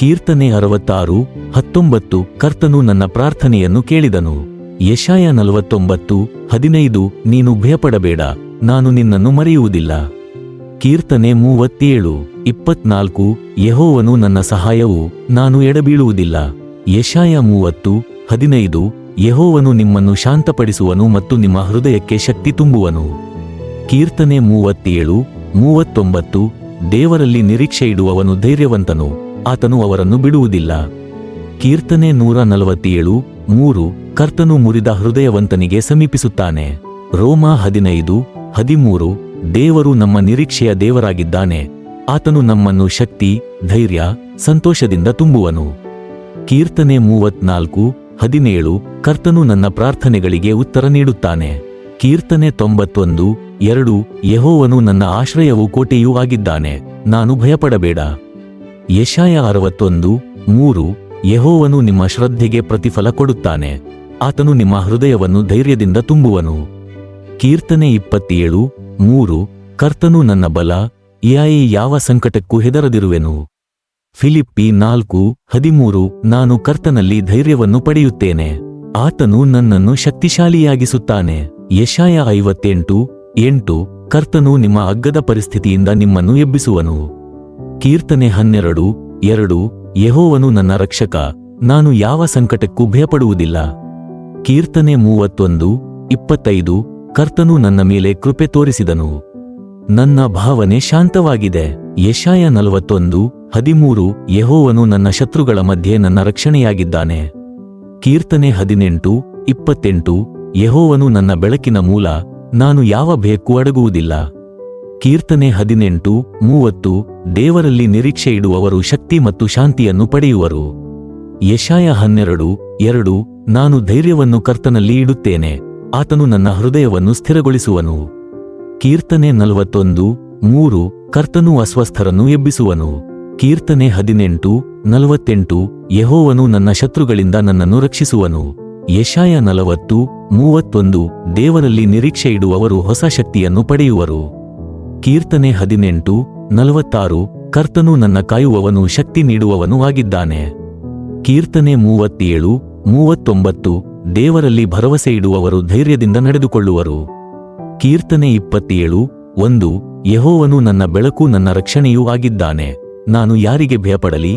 ಕೀರ್ತನೆ 66:19 ಕರ್ತನು ನನ್ನ ಪ್ರಾರ್ಥನೆಯನ್ನು ಕೇಳಿದನು. ಯೆಶಾಯ 49:15 ನೀನು ಭಯಪಡಬೇಡ, ನಾನು ನಿನ್ನನ್ನು ಮರೆಯುವುದಿಲ್ಲ. ಕೀರ್ತನೆ 37:24 ಯೆಹೋವನು ನನ್ನ ಸಹಾಯವು, ನಾನು ಎಡಬೀಳುವುದಿಲ್ಲ. ಯೆಶಾಯ 30:15 ಯೆಹೋವನು ನಿಮ್ಮನ್ನು ಶಾಂತಪಡಿಸುವನು ಮತ್ತು ನಿಮ್ಮ ಹೃದಯಕ್ಕೆ ಶಕ್ತಿ ತುಂಬುವನು. ಕೀರ್ತನೆ 37:39 ದೇವರಲ್ಲಿ ನಿರೀಕ್ಷೆ ಇಡುವವನು ಧೈರ್ಯವಂತನು, ಆತನು ಅವರನ್ನು ಬಿಡುವುದಿಲ್ಲ. ಕೀರ್ತನೆ 147:3 ಕರ್ತನು ಮುರಿದ ಹೃದಯವಂತನಿಗೆ ಸಮೀಪಿಸುತ್ತಾನೆ. ರೋಮ 15:13 ದೇವರು ನಮ್ಮ ನಿರೀಕ್ಷೆಯ ದೇವರಾಗಿದ್ದಾನೆ, ಆತನು ನಮ್ಮನ್ನು ಶಕ್ತಿ, ಧೈರ್ಯ, ಸಂತೋಷದಿಂದ ತುಂಬುವನು. ಕೀರ್ತನೆ 34:17 ಕರ್ತನು ನನ್ನ ಪ್ರಾರ್ಥನೆಗಳಿಗೆ ಉತ್ತರ ನೀಡುತ್ತಾನೆ. ಕೀರ್ತನೆ 91:2 ಯೆಹೋವನು ನನ್ನ ಆಶ್ರಯವೂ ಕೋಟೆಯೂ ಆಗಿದ್ದಾನೆ, ನಾನು ಭಯಪಡಬೇಡ. ಯೆಶಾಯ 61:3 ಯೆಹೋವನು ನಿಮ್ಮ ಶ್ರದ್ಧೆಗೆ ಪ್ರತಿಫಲ ಕೊಡುತ್ತಾನೆ, ಆತನು ನಿಮ್ಮ ಹೃದಯವನ್ನು ಧೈರ್ಯದಿಂದ ತುಂಬುವನು. ಕೀರ್ತನೆ 27:3 ಕರ್ತನು ನನ್ನ ಬಲ, ಯಾವ ಸಂಕಟಕ್ಕೂ ಹೆದರದಿರುವೆನು. ಫಿಲಿಪ್ಪಿ 4:13 ನಾನು ಕರ್ತನಲ್ಲಿ ಧೈರ್ಯವನ್ನು ಪಡೆಯುತ್ತೇನೆ, ಆತನು ನನ್ನನ್ನು ಶಕ್ತಿಶಾಲಿಯಾಗಿಸುತ್ತಾನೆ. ಯೆಶಾಯ 58:8 ಕರ್ತನು ನಿಮ್ಮ ಅಗ್ಗದ ಪರಿಸ್ಥಿತಿಯಿಂದ ನಿಮ್ಮನ್ನು ಎಬ್ಬಿಸುವನು. ಕೀರ್ತನೆ 12:2 ಯೆಹೋವನು ನನ್ನ ರಕ್ಷಕ, ನಾನು ಯಾವ ಸಂಕಟಕ್ಕೂ ಭಯಪಡುವುದಿಲ್ಲ. ಕೀರ್ತನೆ 31:25 ಕರ್ತನು ನನ್ನ ಮೇಲೆ ಕೃಪೆ ತೋರಿಸಿದನು, ನನ್ನ ಭಾವನೆ ಶಾಂತವಾಗಿದೆ. ಯೆಶಾಯ 41:13 ಯೆಹೋವನು ನನ್ನ ಶತ್ರುಗಳ ಮಧ್ಯೆ ನನ್ನ ರಕ್ಷಣೆಯಾಗಿದ್ದಾನೆ. ಕೀರ್ತನೆ 18:28 ಯೆಹೋವನು ನನ್ನ ಬೆಳಕಿನ ಮೂಲ, ನಾನು ಯಾವ ಭಯಕ್ಕೂ ಅಡಗುವುದಿಲ್ಲ. ಕೀರ್ತನೆ 18:30 ದೇವರಲ್ಲಿ ನಿರೀಕ್ಷೆ ಇಡುವವರು ಶಕ್ತಿ ಮತ್ತು ಶಾಂತಿಯನ್ನು ಪಡೆಯುವರು. ಯೆಶಾಯ 12:2 ನಾನು ಧೈರ್ಯವನ್ನು ಕರ್ತನಲ್ಲಿ ಇಡುತ್ತೇನೆ, ಆತನು ನನ್ನ ಹೃದಯವನ್ನು ಸ್ಥಿರಗೊಳಿಸುವನು. ಕೀರ್ತನೆ 41:3 ಕರ್ತನು ಅಸ್ವಸ್ಥರನ್ನು ಎಬ್ಬಿಸುವನು. ಕೀರ್ತನೆ 18:48 ಯೆಹೋವನು ನನ್ನ ಶತ್ರುಗಳಿಂದ ನನ್ನನ್ನು ರಕ್ಷಿಸುವನು. ಯೆಶಾಯ 40:31 ದೇವರಲ್ಲಿ ನಿರೀಕ್ಷೆ ಇಡುವವರು ಹೊಸ ಶಕ್ತಿಯನ್ನು ಪಡೆಯುವರು. ಕೀರ್ತನೆ 18:46 ಕರ್ತನು ನನ್ನ ಕಾಯುವವನು ಶಕ್ತಿ ನೀಡುವವನು ಆಗಿದ್ದಾನೆ. ಕೀರ್ತನೆ 37:39 ದೇವರಲ್ಲಿ ಭರವಸೆ ಇಡುವವರು ಧೈರ್ಯದಿಂದ ನಡೆದುಕೊಳ್ಳುವರು. ಕೀರ್ತನೆ 27:1 ಯೆಹೋವನು ನನ್ನ ಬೆಳಕು ನನ್ನ ರಕ್ಷಣೆಯೂ ಆಗಿದ್ದಾನೆ, ನಾನು ಯಾರಿಗೆ ಭಯಪಡಲಿ.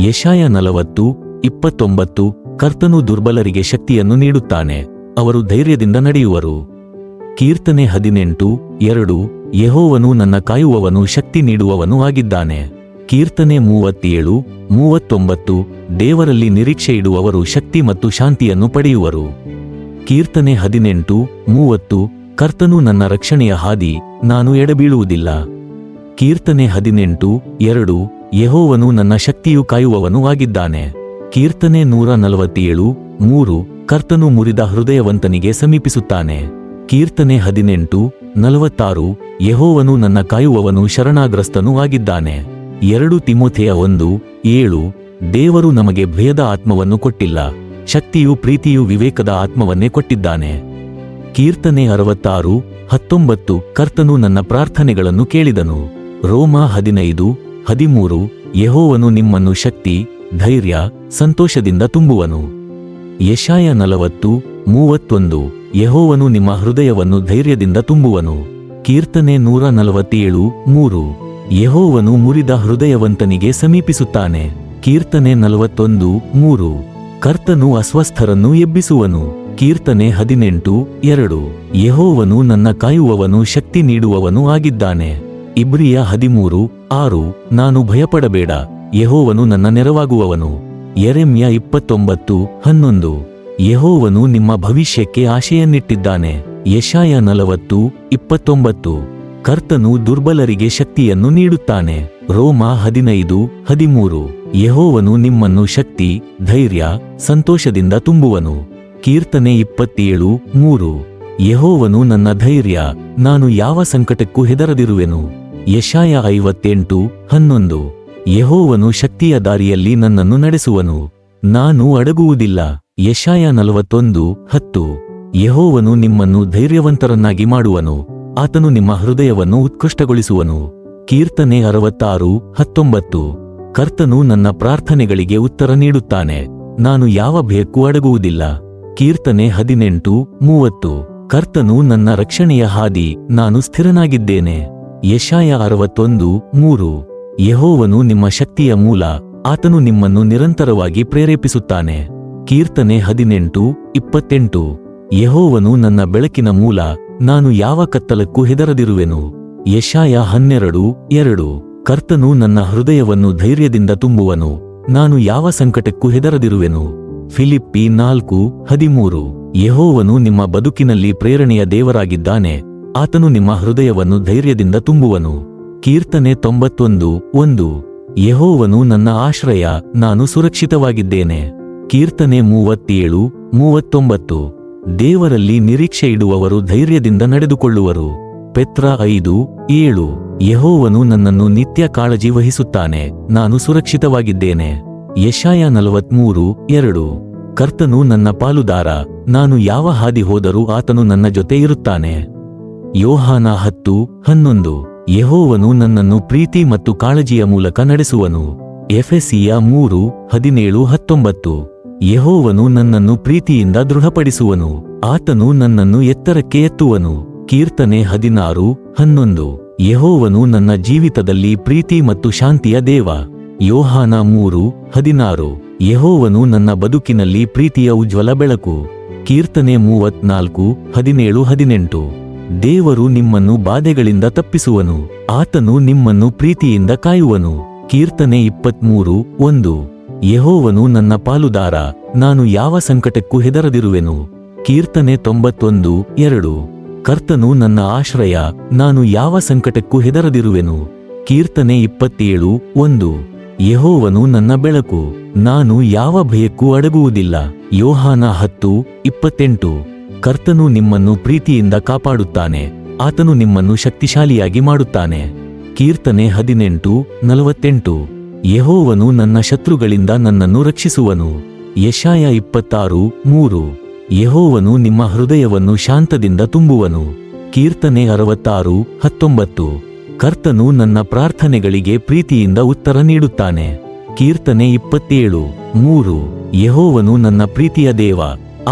ಯೆಶಾಯ 40:29 ಕರ್ತನು ದುರ್ಬಲರಿಗೆ ಶಕ್ತಿಯನ್ನು ನೀಡುತ್ತಾನೆ, ಅವರು ಧೈರ್ಯದಿಂದ ನಡೆಯುವರು. ಕೀರ್ತನೆ 18:2 ಯೆಹೋವನು ನನ್ನ ಕಾಯುವವನು ಶಕ್ತಿ ನೀಡುವವನು ಆಗಿದ್ದಾನೆ. ಕೀರ್ತನೆ 37:39 ದೇವರಲ್ಲಿ ನಿರೀಕ್ಷೆ ಇಡುವವರು ಶಕ್ತಿ ಮತ್ತು ಶಾಂತಿಯನ್ನು ಪಡೆಯುವರು. ಕೀರ್ತನೆ 18:30 ಕರ್ತನು ನನ್ನ ರಕ್ಷಣೆಯ ಹಾದಿ, ನಾನು ಎಡಬೀಳುವುದಿಲ್ಲ. ಕೀರ್ತನೆ 18:2 ಯೆಹೋವನು ನನ್ನ ಶಕ್ತಿಯು ಕಾಯುವವನು ಆಗಿದ್ದಾನೆ. ಕೀರ್ತನೆ 147:3 ಕರ್ತನು ಮುರಿದ ಹೃದಯವಂತನಿಗೆ ಸಮೀಪಿಸುತ್ತಾನೆ. ಕೀರ್ತನೆ 18:46 ಯೆಹೋವನು ನನ್ನ ಕಾಯುವವನು ಶರಣಾಗ್ರಸ್ತನೂ ಆಗಿದ್ದಾನೆ. 2 ತಿಮೋಥೆಯ 1:7 ದೇವರು ನಮಗೆ ಭಯದ ಆತ್ಮವನ್ನು ಕೊಟ್ಟಿಲ್ಲ, ಶಕ್ತಿಯೂ ಪ್ರೀತಿಯೂ ವಿವೇಕದ ಆತ್ಮವನ್ನೇ ಕೊಟ್ಟಿದ್ದಾನೆ. ಕೀರ್ತನೆ 66:19 ಕರ್ತನು ನನ್ನ ಪ್ರಾರ್ಥನೆಗಳನ್ನು ಕೇಳಿದನು. ರೋಮ 15:13 ಯೆಹೋವನು ನಿಮ್ಮನ್ನು ಶಕ್ತಿ, ಧೈರ್ಯ, ಸಂತೋಷದಿಂದ ತುಂಬುವನು. ಯೆಶಾಯ 40:31 ಯೆಹೋವನು ನಿಮ್ಮ ಹೃದಯವನ್ನು ಧೈರ್ಯದಿಂದ ತುಂಬುವನು. ಕೀರ್ತನೆ 147:3 ಯೆಹೋವನು ಮುರಿದ ಹೃದಯವಂತನಿಗೆ ಸಮೀಪಿಸುತ್ತಾನೆ. ಕೀರ್ತನೆ 41:3 ಕರ್ತನು ಅಸ್ವಸ್ಥರನ್ನು ಎಬ್ಬಿಸುವನು. ಕೀರ್ತನೆ 18:2 ಯೆಹೋವನು ನನ್ನ ಕಾಯುವವನು ಶಕ್ತಿ ನೀಡುವವನು ಆಗಿದ್ದಾನೆ. ಇಬ್ರಿಯ 13:6 ನಾನು ಭಯಪಡಬೇಡ, ಯೆಹೋವನು ನನ್ನ ನೆರವಾಗುವವನು. ಯೆರೆಮ್ಯ 29:11 ಯೆಹೋವನು ನಿಮ್ಮ ಭವಿಷ್ಯಕ್ಕೆ ಆಶೆಯನ್ನಿಟ್ಟಿದ್ದಾನೆ. ಯೆಶಾಯ 40:29 ಕರ್ತನು ದುರ್ಬಲರಿಗೆ ಶಕ್ತಿಯನ್ನು ನೀಡುತ್ತಾನೆ. ರೋಮ 15:13 ಯೆಹೋವನು ನಿಮ್ಮನ್ನು ಶಕ್ತಿ, ಧೈರ್ಯ, ಸಂತೋಷದಿಂದ ತುಂಬುವನು. ಕೀರ್ತನೆ 27:3 ಯೆಹೋವನು ನನ್ನ ಧೈರ್ಯ, ನಾನು ಯಾವ ಸಂಕಟಕ್ಕೂ ಹೆದರದಿರುವೆನು. ಯೆಶಾಯ 58:11 ಯೆಹೋವನು ಶಕ್ತಿಯ ದಾರಿಯಲ್ಲಿ ನನ್ನನ್ನು ನಡೆಸುವನು, ನಾನು ಅಡಗುವುದಿಲ್ಲ. ಯೆಶಾಯ 41:10 ಯೆಹೋವನು ನಿಮ್ಮನ್ನು ಧೈರ್ಯವಂತರನ್ನಾಗಿ ಮಾಡುವನು, ಆತನು ನಿಮ್ಮ ಹೃದಯವನ್ನು ಉತ್ಕೃಷ್ಟಗೊಳಿಸುವನು. ಕೀರ್ತನೆ 66:19 ಕರ್ತನು ನನ್ನ ಪ್ರಾರ್ಥನೆಗಳಿಗೆ ಉತ್ತರ ನೀಡುತ್ತಾನೆ, ನಾನು ಯಾವ ಭಯಕ್ಕೂ ಅಡಗುವುದಿಲ್ಲ. ಕೀರ್ತನೆ 18:30 ಕರ್ತನು ನನ್ನ ರಕ್ಷಣೆಯ ಹಾದಿ, ನಾನು ಸ್ಥಿರನಾಗಿದ್ದೇನೆ. ಯೆಶಾಯ 61:3 ಯೆಹೋವನು ನಿಮ್ಮ ಶಕ್ತಿಯ ಮೂಲ, ಆತನು ನಿಮ್ಮನ್ನು ನಿರಂತರವಾಗಿ ಪ್ರೇರೇಪಿಸುತ್ತಾನೆ. ಕೀರ್ತನೆ 18:28 ಯೆಹೋವನು ನನ್ನ ಬೆಳಕಿನ ಮೂಲ, ನಾನು ಯಾವ ಕತ್ತಲಕ್ಕೂ ಹೆದರದಿರುವೆನು. ಯೆಶಾಯ 12:2 ಕರ್ತನು ನನ್ನ ಹೃದಯವನ್ನು ಧೈರ್ಯದಿಂದ ತುಂಬುವನು, ನಾನು ಯಾವ ಸಂಕಟಕ್ಕೂ ಹೆದರದಿರುವೆನು. ಫಿಲಿಪ್ಪಿ 4:13 ಯೆಹೋವನು ನಿಮ್ಮ ಬದುಕಿನಲ್ಲಿ ಪ್ರೇರಣೆಯ ದೇವರಾಗಿದ್ದಾನೆ, ಆತನು ನಿಮ್ಮ ಹೃದಯವನ್ನು ಧೈರ್ಯದಿಂದ ತುಂಬುವನು. ಕೀರ್ತನೆ 91:1 ಯೆಹೋವನು ನನ್ನ ಆಶ್ರಯ, ನಾನು ಸುರಕ್ಷಿತವಾಗಿದ್ದೇನೆ. ಕೀರ್ತನೆ 37:39 ದೇವರಲ್ಲಿ ನಿರೀಕ್ಷೆ ಇಡುವವರು ಧೈರ್ಯದಿಂದ ನಡೆದುಕೊಳ್ಳುವರು. ಪೆತ್ರ 5:7 ಯೆಹೋವನು ನನ್ನನ್ನು ನಿತ್ಯ ಕಾಳಜಿ ವಹಿಸುತ್ತಾನೆ, ನಾನು ಸುರಕ್ಷಿತವಾಗಿದ್ದೇನೆ. ಯೆಶಾಯ 43:2 ಕರ್ತನು ನನ್ನ ಪಾಲುದಾರ, ನಾನು ಯಾವ ಹಾದಿ ಹೋದರೂ ಆತನು ನನ್ನ ಜೊತೆ ಇರುತ್ತಾನೆ. ಯೋಹಾನ 10:11 ಯೆಹೋವನು ನನ್ನನ್ನು ಪ್ರೀತಿ ಮತ್ತು ಕಾಳಜಿಯ ಮೂಲಕ ನಡೆಸುವನು. ಎಫೆಸಿಯ 3:17-19 ಯೆಹೋವನು ನನ್ನನ್ನು ಪ್ರೀತಿಯಿಂದ ದೃಢಪಡಿಸುವನು, ಆತನು ನನ್ನನ್ನು ಎತ್ತರಕ್ಕೆ ಎತ್ತುವನು. ಕೀರ್ತನೆ 16:11 ಯೆಹೋವನು ನನ್ನ ಜೀವಿತದಲ್ಲಿ ಪ್ರೀತಿ ಮತ್ತು ಶಾಂತಿಯ ದೇವ. ಯೋಹಾನ 3:16 ಯೆಹೋವನು ನನ್ನ ಬದುಕಿನಲ್ಲಿ ಪ್ರೀತಿಯ ಉಜ್ವಲ ಬೆಳಕು. ಕೀರ್ತನೆ 34:17-18 ದೇವರು ನಿಮ್ಮನ್ನು ಬಾಧೆಗಳಿಂದ ತಪ್ಪಿಸುವನು, ಆತನು ನಿಮ್ಮನ್ನು ಪ್ರೀತಿಯಿಂದ ಕಾಯುವನು. ಕೀರ್ತನೆ 23:1 ಯೆಹೋವನು ನನ್ನ ಪಾಲುದಾರ, ನಾನು ಯಾವ ಸಂಕಟಕ್ಕೂ ಹೆದರದಿರುವೆನು. ಕೀರ್ತನೆ 91:2 ಕರ್ತನು ನನ್ನ ಆಶ್ರಯ, ನಾನು ಯಾವ ಸಂಕಟಕ್ಕೂ ಹೆದರದಿರುವೆನು. ಕೀರ್ತನೆ 27:1 ಯೆಹೋವನು ನನ್ನ ಬೆಳಕು, ನಾನು ಯಾವ ಭಯಕ್ಕೂ ಅಡಗುವುದಿಲ್ಲ. ಯೋಹಾನ 10:28 ಕರ್ತನು ನಿಮ್ಮನ್ನು ಪ್ರೀತಿಯಿಂದ ಕಾಪಾಡುತ್ತಾನೆ, ಆತನು ನಿಮ್ಮನ್ನು ಶಕ್ತಿಶಾಲಿಯಾಗಿ ಮಾಡುತ್ತಾನೆ. ಕೀರ್ತನೆ 18:48 ಯೆಹೋವನು ನನ್ನ ಶತ್ರುಗಳಿಂದ ನನ್ನನ್ನು ರಕ್ಷಿಸುವನು. ಯೆಶಾಯ 26:3 ಯೆಹೋವನು ನಿಮ್ಮ ಹೃದಯವನ್ನು ಶಾಂತದಿಂದ ತುಂಬುವನು. ಕೀರ್ತನೆ 66:19 ಕರ್ತನು ನನ್ನ ಪ್ರಾರ್ಥನೆಗಳಿಗೆ ಪ್ರೀತಿಯಿಂದ ಉತ್ತರ ನೀಡುತ್ತಾನೆ. ಕೀರ್ತನೆ 27:3 ಯೆಹೋವನು ನನ್ನ ಪ್ರೀತಿಯ ದೇವ,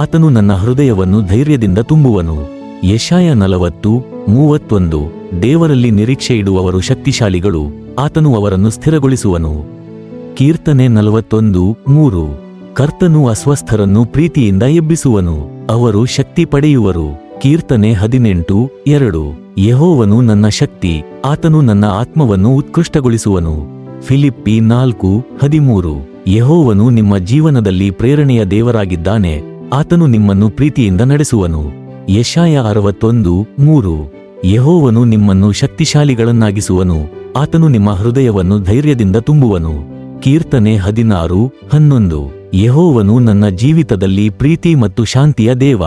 ಆತನು ನನ್ನ ಹೃದಯವನ್ನು ಧೈರ್ಯದಿಂದ ತುಂಬುವನು. ಯೆಶಾಯ 40:31 ದೇವರಲ್ಲಿ ನಿರೀಕ್ಷೆ ಇಡುವವರು ಶಕ್ತಿಶಾಲಿಗಳು, ಆತನು ಅವರನ್ನು ಸ್ಥಿರಗೊಳಿಸುವನು. ಕೀರ್ತನೆ 41:3 ಕರ್ತನು ಅಸ್ವಸ್ಥರನ್ನು ಪ್ರೀತಿಯಿಂದ ಎಬ್ಬಿಸುವನು, ಅವರು ಶಕ್ತಿ ಪಡೆಯುವರು. ಕೀರ್ತನೆ 18:2 ಯೆಹೋವನು ನನ್ನ ಶಕ್ತಿ, ಆತನು ನನ್ನ ಆತ್ಮವನ್ನು ಉತ್ಕೃಷ್ಟಗೊಳಿಸುವನು. ಫಿಲಿಪ್ಪಿ 4:13 ಯೆಹೋವನು ನಿಮ್ಮ ಜೀವನದಲ್ಲಿ ಪ್ರೇರಣೆಯ ದೇವರಾಗಿದ್ದಾನೆ, ಆತನು ನಿಮ್ಮನ್ನು ಪ್ರೀತಿಯಿಂದ ನಡೆಸುವನು. ಯೆಶಾಯ 61:3 ಯೆಹೋವನು ನಿಮ್ಮನ್ನು ಶಕ್ತಿಶಾಲಿಗಳನ್ನಾಗಿಸುವನು, ಆತನು ನಿಮ್ಮ ಹೃದಯವನ್ನು ಧೈರ್ಯದಿಂದ ತುಂಬುವನು. ಕೀರ್ತನೆ 16:11 ಯೆಹೋವನು ನನ್ನ ಜೀವಿತದಲ್ಲಿ ಪ್ರೀತಿ ಮತ್ತು ಶಾಂತಿಯ ದೇವ.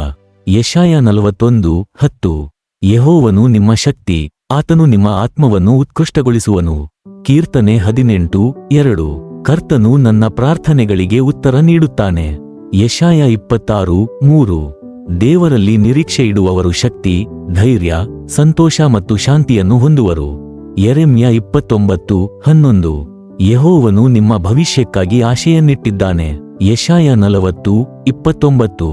ಯೆಶಾಯ 41:10 ಯೆಹೋವನು ನಿಮ್ಮ ಶಕ್ತಿ, ಆತನು ನಿಮ್ಮ ಆತ್ಮವನ್ನು ಉತ್ಕೃಷ್ಟಗೊಳಿಸುವನು. ಕೀರ್ತನೆ 18:2 ಕರ್ತನು ನನ್ನ ಪ್ರಾರ್ಥನೆಗಳಿಗೆ ಉತ್ತರ ನೀಡುತ್ತಾನೆ. ಯೆಶಾಯ 26:3 ದೇವರಲ್ಲಿ ನಿರೀಕ್ಷೆ ಇಡುವವರು ಶಕ್ತಿ, ಧೈರ್ಯ, ಸಂತೋಷ ಮತ್ತು ಶಾಂತಿಯನ್ನು ಹೊಂದುವರು. ಯೆರೆಮ್ಯ 29:11 ಯೆಹೋವನು ನಿಮ್ಮ ಭವಿಷ್ಯಕ್ಕಾಗಿ ಆಶೆಯನ್ನಿಟ್ಟಿದ್ದಾನೆ. ಯೆಶಾಯ 40:29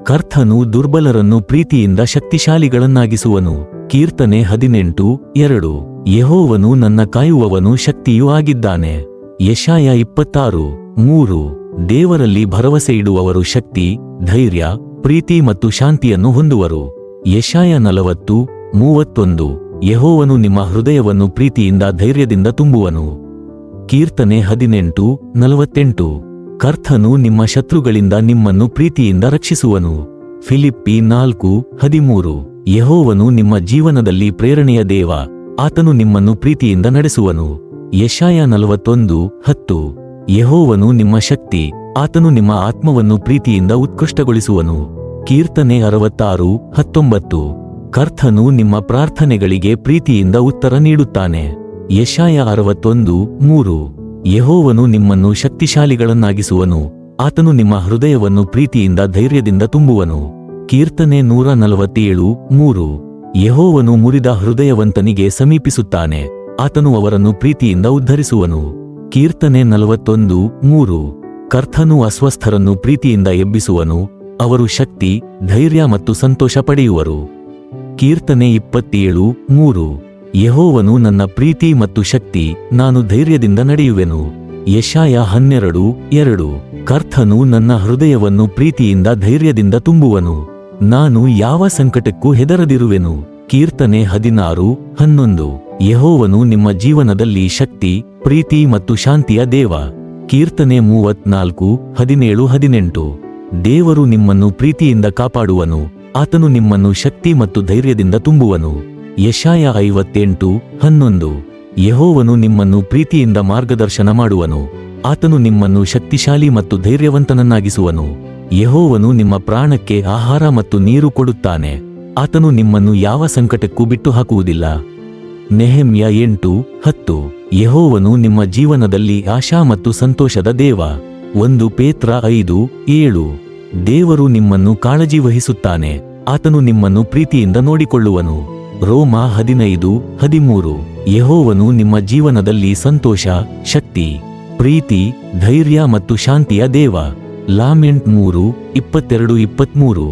ಕರ್ತನು ದುರ್ಬಲರನ್ನು ಪ್ರೀತಿಯಿಂದ ಶಕ್ತಿಶಾಲಿಗಳನ್ನಾಗಿಸುವನು. ಕೀರ್ತನೆ 18:2 ಯೆಹೋವನು ನನ್ನ ಕಾಯುವವನು ಶಕ್ತಿಯೂ ಆಗಿದ್ದಾನೆ. ಯೆಶಾಯ 26:3 ದೇವರಲ್ಲಿ ಭರವಸೆ ಇಡುವವರು ಶಕ್ತಿ, ಧೈರ್ಯ, ಪ್ರೀತಿ ಮತ್ತು ಶಾಂತಿಯನ್ನು ಹೊಂದುವರು. ಯೆಶಾಯ 40:31. ಯೆಹೋವನು ನಿಮ್ಮ ಹೃದಯವನ್ನು ಪ್ರೀತಿಯಿಂದ ಧೈರ್ಯದಿಂದ ತುಂಬುವನು. ಕೀರ್ತನೆ 18:48. ಕರ್ತನು ನಿಮ್ಮ ಶತ್ರುಗಳಿಂದ ನಿಮ್ಮನ್ನು ಪ್ರೀತಿಯಿಂದ ರಕ್ಷಿಸುವನು. ಫಿಲಿಪ್ಪಿ 4:13. ಯೆಹೋವನು ನಿಮ್ಮ ಜೀವನದಲ್ಲಿ ಪ್ರೇರಣೆಯ ದೇವ, ಆತನು ನಿಮ್ಮನ್ನು ಪ್ರೀತಿಯಿಂದ ನಡೆಸುವನು. ಯೆಶಾಯ 41:10. ಯೆಹೋವನು ನಿಮ್ಮ ಶಕ್ತಿ, ಆತನು ನಿಮ್ಮ ಆತ್ಮವನ್ನು ಪ್ರೀತಿಯಿಂದ ಉತ್ಕೃಷ್ಟಗೊಳಿಸುವನು. ಕೀರ್ತನೆ 66:19. ಕರ್ತನು ನಿಮ್ಮ ಪ್ರಾರ್ಥನೆಗಳಿಗೆ ಪ್ರೀತಿಯಿಂದ ಉತ್ತರ ನೀಡುತ್ತಾನೆ. ಯೆಶಾಯ 61:3. ಯೆಹೋವನು ನಿಮ್ಮನ್ನು ಶಕ್ತಿಶಾಲಿಗಳನ್ನಾಗಿಸುವನು, ಆತನು ನಿಮ್ಮ ಹೃದಯವನ್ನು ಪ್ರೀತಿಯಿಂದ ಧೈರ್ಯದಿಂದ ತುಂಬುವನು. ಕೀರ್ತನೆ 147:3. ಯೆಹೋವನು ಮುರಿದ ಹೃದಯವಂತನಿಗೆ ಸಮೀಪಿಸುತ್ತಾನೆ, ಆತನು ಅವರನ್ನು ಪ್ರೀತಿಯಿಂದ ಉದ್ಧರಿಸುವನು. ಕೀರ್ತನೆ 41:3. ಕರ್ತನು ಅಸ್ವಸ್ಥರನ್ನು ಪ್ರೀತಿಯಿಂದ ಎಬ್ಬಿಸುವನು, ಅವರು ಶಕ್ತಿ, ಧೈರ್ಯ ಮತ್ತು ಸಂತೋಷ ಪಡೆಯುವರು. ಕೀರ್ತನೆ 27:3. ಯೆಹೋವನು ನನ್ನ ಪ್ರೀತಿ ಮತ್ತು ಶಕ್ತಿ, ನಾನು ಧೈರ್ಯದಿಂದ ನಡೆಯುವೆನು. ಯೆಶಾಯ 12:2. ಕರ್ತನು ನನ್ನ ಹೃದಯವನ್ನು ಪ್ರೀತಿಯಿಂದ ಧೈರ್ಯದಿಂದ ತುಂಬುವನು, ನಾನು ಯಾವ ಸಂಕಟಕ್ಕೂ ಹೆದರದಿರುವೆನು. ಕೀರ್ತನೆ 16:11. ಯೆಹೋವನು ನಿಮ್ಮ ಜೀವನದಲ್ಲಿ ಶಕ್ತಿ, ಪ್ರೀತಿ ಮತ್ತು ಶಾಂತಿಯ ದೇವ. ಕೀರ್ತನೆ 34:17-18. ದೇವರು ನಿಮ್ಮನ್ನು ಪ್ರೀತಿಯಿಂದ ಕಾಪಾಡುವನು, ಆತನು ನಿಮ್ಮನ್ನು ಶಕ್ತಿ ಮತ್ತು ಧೈರ್ಯದಿಂದ ತುಂಬುವನು. ಯೆಶಾಯ 58:11. ಯೆಹೋವನು ನಿಮ್ಮನ್ನು ಪ್ರೀತಿಯಿಂದ ಮಾರ್ಗದರ್ಶನ ಮಾಡುವನು, ಆತನು ನಿಮ್ಮನ್ನು ಶಕ್ತಿಶಾಲಿ ಮತ್ತು ಧೈರ್ಯವಂತನನ್ನಾಗಿಸುವನು. ಯೆಹೋವನು ನಿಮ್ಮ ಪ್ರಾಣಕ್ಕೆ ಆಹಾರ ಮತ್ತು ನೀರು ಕೊಡುತ್ತಾನೆ, ಆತನು ನಿಮ್ಮನ್ನು ಯಾವ ಸಂಕಟಕ್ಕೂ ಬಿಟ್ಟು ಹಾಕುವುದಿಲ್ಲ. ನೆಹೆಮ್ಯ 8:10. ಯೆಹೋವನು ನಿಮ್ಮ ಜೀವನದಲ್ಲಿ ಆಶಾ ಮತ್ತು ಸಂತೋಷದ ದೇವ. 1 ಪೇತ್ರ 5:7. ದೇವರು ನಿಮ್ಮನ್ನು ಕಾಳಜಿ ವಹಿಸುತ್ತಾನೆ, ಆತನು ನಿಮ್ಮನ್ನು ಪ್ರೀತಿಯಿಂದ ನೋಡಿಕೊಳ್ಳುವನು. ರೋಮ 15:13. ಯೆಹೋವನು ನಿಮ್ಮ ಜೀವನದಲ್ಲಿ ಸಂತೋಷ, ಶಕ್ತಿ, ಪ್ರೀತಿ, ಧೈರ್ಯ ಮತ್ತು ಶಾಂತಿಯ ದೇವ. ಲಾಮೆಂಟ್ 3:22-23.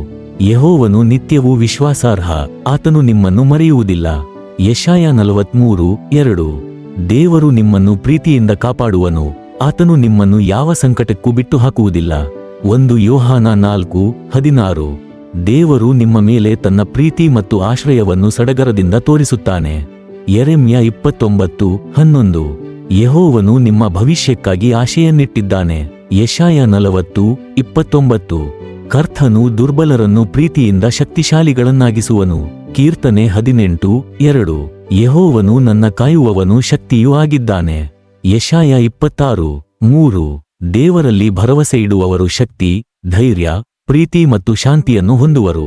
ಯೆಹೋವನು ನಿತ್ಯವೂ ವಿಶ್ವಾಸಾರ್ಹ, ಆತನು ನಿಮ್ಮನ್ನು ಮರೆಯುವುದಿಲ್ಲ. ಯೆಶಾಯ 43:2. ದೇವರು ನಿಮ್ಮನ್ನು ಪ್ರೀತಿಯಿಂದ ಕಾಪಾಡುವನು, ಆತನು ನಿಮ್ಮನ್ನು ಯಾವ ಸಂಕಟಕ್ಕೂ ಬಿಟ್ಟು ಹಾಕುವುದಿಲ್ಲ. 1 ಯೋಹಾನ 4:16. ದೇವರು ನಿಮ್ಮ ಮೇಲೆ ತನ್ನ ಪ್ರೀತಿ ಮತ್ತು ಆಶ್ರಯವನ್ನು ಸಡಗರದಿಂದ ತೋರಿಸುತ್ತಾನೆ. ಯೆರೆಮ್ಯ 29:11. ಯೆಹೋವನು ನಿಮ್ಮ ಭವಿಷ್ಯಕ್ಕಾಗಿ ಆಶೆಯನ್ನಿಟ್ಟಿದ್ದಾನೆ. ಯೆಶಾಯ 40:29. ಕರ್ತನು ದುರ್ಬಲರನ್ನು ಪ್ರೀತಿಯಿಂದ ಶಕ್ತಿಶಾಲಿಗಳನ್ನಾಗಿಸುವನು. ಕೀರ್ತನೆ 18:2. ಯೆಹೋವನು ನನ್ನ ಕಾಯುವವನು ಶಕ್ತಿಯೂ ಆಗಿದ್ದಾನೆ. ಯೆಶಾಯ 26:3. ದೇವರಲ್ಲಿ ಭರವಸೆ ಇಡುವವರು ಶಕ್ತಿ, ಧೈರ್ಯ, ಪ್ರೀತಿ ಮತ್ತು ಶಾಂತಿಯನ್ನು ಹೊಂದುವರು.